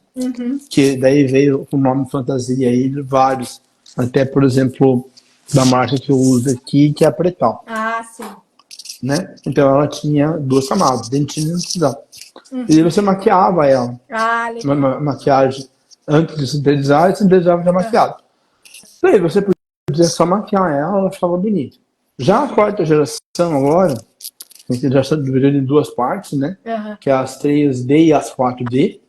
Que daí veio o nome fantasia aí de vários. Até, por exemplo, da marca que eu uso aqui, que é a Pretal, Ah, sim. né? Então ela tinha 2 camadas, dentina e anticisão. E aí você maquiava ela. Ah, Uma legal. maquiagem antes de sintetizar e sintetizava já maquiado. E aí você podia só maquiar ela ficava bonita. Já a quarta geração agora, a gente já está dividido em 2 partes, né? Aham. Que é as 3D e as 4D.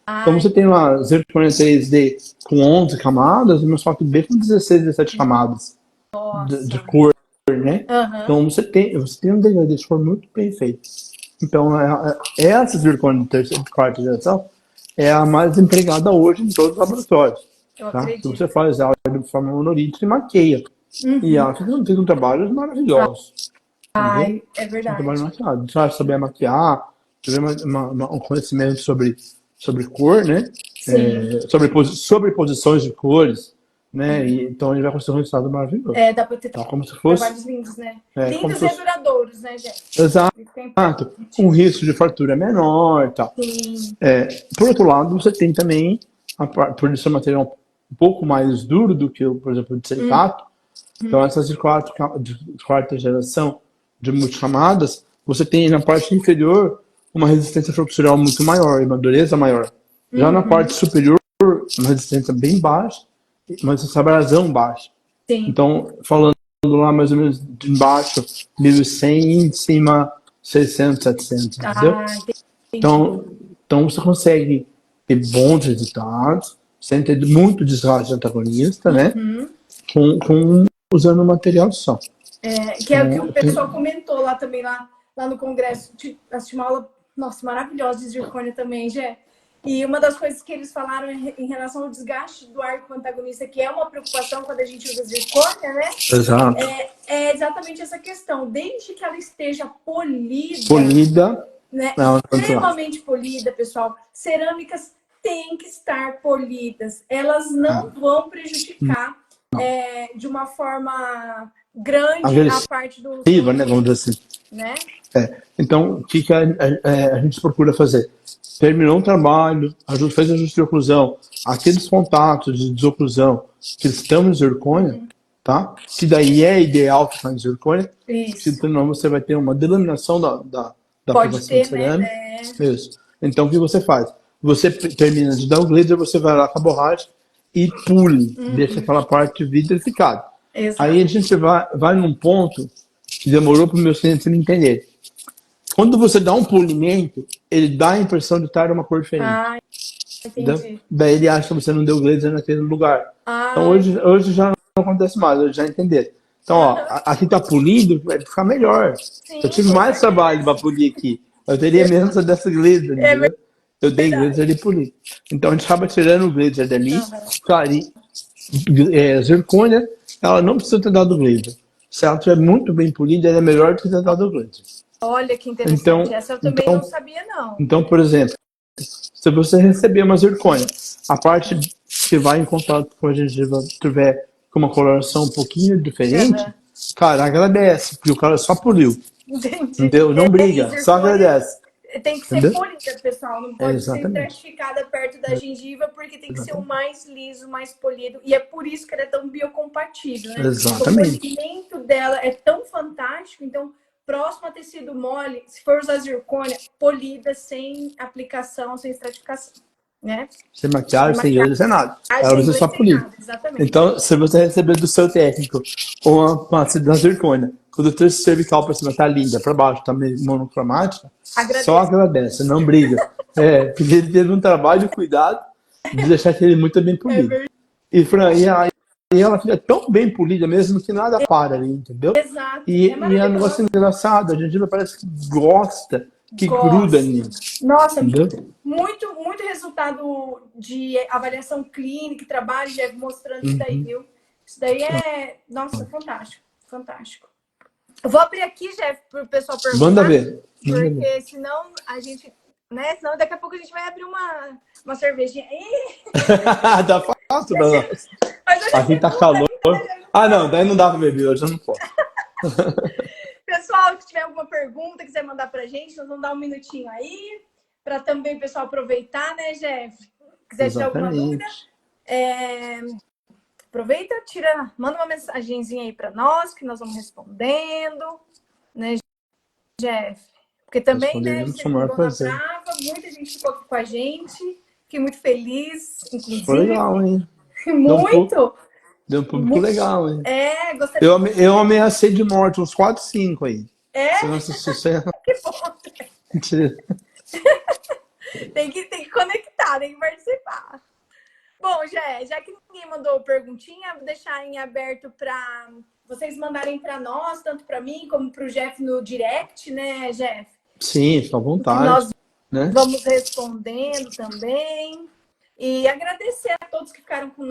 Então Ah, você tem uma zirconia 3D com 11 camadas e uma 4D com 16, 17 camadas de nossa. cor, né? Aham. Então você tem um degradê de cor muito bem feito. Então essa zirconia de terceira e quarta geração é a mais empregada hoje em todos os laboratórios. Eu Tá? Se acredito. você faz ela de forma monolítica e maqueia. E ela fica um trabalho maravilhoso. Entendeu? Ai, é Um verdade. trabalho maquiado. Se ela souber maquiar, tiver um conhecimento sobre cor, né? Sim. Sobre posições de cores, né? E, então ele vai conseguir um resultado maravilhoso. É, dá pra ter Tá? Como se fosse. trabalhos lindos, né? Como Lindos se e fosse. duradouros, né, gente? Exato. Isso que é importante. Um risco de fartura menor e tal. Sim. Por outro lado, você tem também, por ser um material um pouco mais duro do que, por exemplo, o de silicato, então essas de quarta geração de multicamadas, você tem na parte inferior uma resistência flexural muito maior e uma dureza maior. Já na parte superior, uma resistência bem baixa, mas essa abrasão baixa. Sim. Então, falando lá mais ou menos de embaixo, 1100 e em cima 600, 700, entendeu? Ah, entendi. Então você consegue ter bons resultados, sem ter muito desgaste antagonista, né? Usando um material só. Que é o que o pessoal comentou lá também, lá no congresso. Assisti uma aula, nossa, maravilhosa de zircônia também, Gé. E uma das coisas que eles falaram em relação ao desgaste do arco antagonista, que é uma preocupação quando a gente usa zircônia, né? Exato. É exatamente essa questão. Desde que ela esteja Polida, né? Não, Extremamente polida, pessoal. Cerâmicas têm que estar polidas. Elas não vão prejudicar de uma forma grande agressiva, a parte do né? Vamos dizer assim. né? Então, o que a gente procura fazer? Terminou um trabalho, fez ajuste de oclusão, aqueles contatos de desoclusão que estão em zircônia, tá? Que daí é ideal ficar em zircônia, senão você vai ter uma delaminação da aplicação de cerâmica. Isso. Então, o que você faz? Você termina de dar o glitter, você vai lá com a borracha e pule, deixa aquela parte vitrificada. Exato. Aí a gente vai num ponto que demorou para o meu cliente me entender. Quando você dá um polimento, ele dá a impressão de estar uma cor diferente. Ah, entendi. Daí ele acha que você não deu glitter naquele lugar. Então hoje já não acontece mais, hoje já entenderam. Então, ó, aqui tá polido, vai ficar melhor. Sim, eu tive mais trabalho para polir aqui. Eu teria menos dessa glitter, entendeu? Eu dei glitter e poli. Então a gente acaba tirando o glitter dali. Claro, zircônia, ela não precisa ter dado glitter. Se ela estiver muito bem polida, ela é melhor do que ter dado glitter. Olha que interessante. Então, essa eu também não sabia, não. Então, por exemplo, se você receber uma zircônia, a parte que vai em contato com a gengiva tiver com uma coloração um pouquinho diferente, cara, agradece, porque o cara só poliu. Entendi. Entendeu? Não briga, só agradece. Tem que ser polida, pessoal. Não pode ser certificada perto da gengiva, porque tem que ser o mais liso, mais polido. E é por isso que ela é tão biocompatível, né? Exatamente. O polimento dela é tão fantástico, então próximo a tecido mole, se for usar zircônia, polida, sem aplicação, sem estratificação, né? Sem maquiagem, sem glitter, sem nada. Ela usa só polido. Então, se você receber do seu técnico uma da zircônia, quando o texto cervical para cima tá linda, para baixo tá meio monocromática, só agradece, não briga. Porque ele teve um trabalho de cuidado de deixar aquele muito bem polido. E ela fica tão bem polida mesmo que nada para ali, entendeu? Exato. E é um negócio engraçado, a gengiva parece que gosta, que gruda nisso. Nossa, entendeu? Muito resultado de avaliação clínica, trabalho, já mostrando isso daí, viu? Isso daí é, nossa, fantástico, fantástico. Eu vou abrir aqui, Jeff, para o pessoal perguntar. Manda ver. Porque senão a gente, né? Senão daqui a pouco a gente vai abrir uma cervejinha. Dá fácil, não. Aqui tá calor. Não, daí não dá pra beber, hoje eu não posso. Pessoal, se tiver alguma pergunta, pergunta, quiser mandar pra gente, nós vamos dar um minutinho aí, para também o pessoal aproveitar, né, Jeff? Quiser tirar alguma dúvida, aproveita, manda uma mensagenzinha aí para nós, que nós vamos respondendo, né, Jeff? Porque também, né, você ligou na Brava, muita gente ficou aqui com a gente, fiquei muito feliz, inclusive. Foi legal, hein? Muito! Deu um público legal, hein? Gostaria. Eu ameacei de morte uns 4, 5 aí. Você não assistiu? Que bom! Mentira. Tem que conectar, tem que participar. Bom, já que ninguém mandou perguntinha, vou deixar em aberto para vocês mandarem para nós, tanto para mim como para o Jeff no direct, né, Jeff? Sim, fica à vontade. Nós né? vamos respondendo também. E agradecer a todos que ficaram com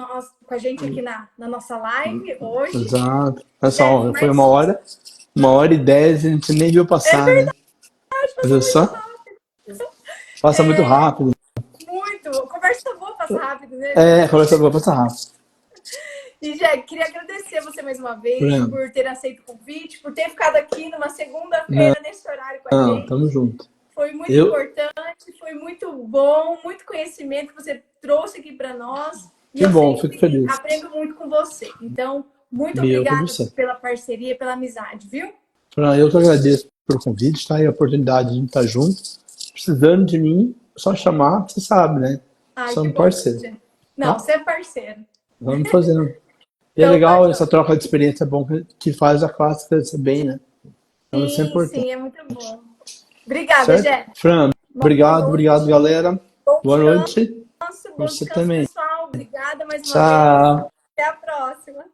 a gente aqui na nossa live hoje. Exato. Pessoal, foi 1h10, a gente nem viu passar, né? Viu só? Passa muito rápido. Muito. Conversa boa passa rápido, né? Conversa boa passa rápido. E, Jack, queria agradecer a você mais uma vez por ter aceito o convite, por ter ficado aqui numa segunda-feira nesse horário com a gente. Tamo junto. Foi muito importante, foi muito bom, muito conhecimento que você trouxe aqui para nós. E que bom, fico feliz. Aprendo muito com você. Então, muito obrigada pela parceria, pela amizade, viu? Eu que agradeço pelo convite, tá? E a oportunidade de estar junto. Precisando de mim, só chamar, você sabe, né? Somos parceiros. Não, você é parceiro. Vamos fazendo. E é legal essa troca de experiência, é bom que faz a classe crescer bem, né? Então, isso é importante. Sim, é muito bom. Obrigada, Jé. Fran, obrigado, galera. Boa noite. Bom descanso, também. pessoal. Obrigada mais uma vez. Tchau. Até a próxima.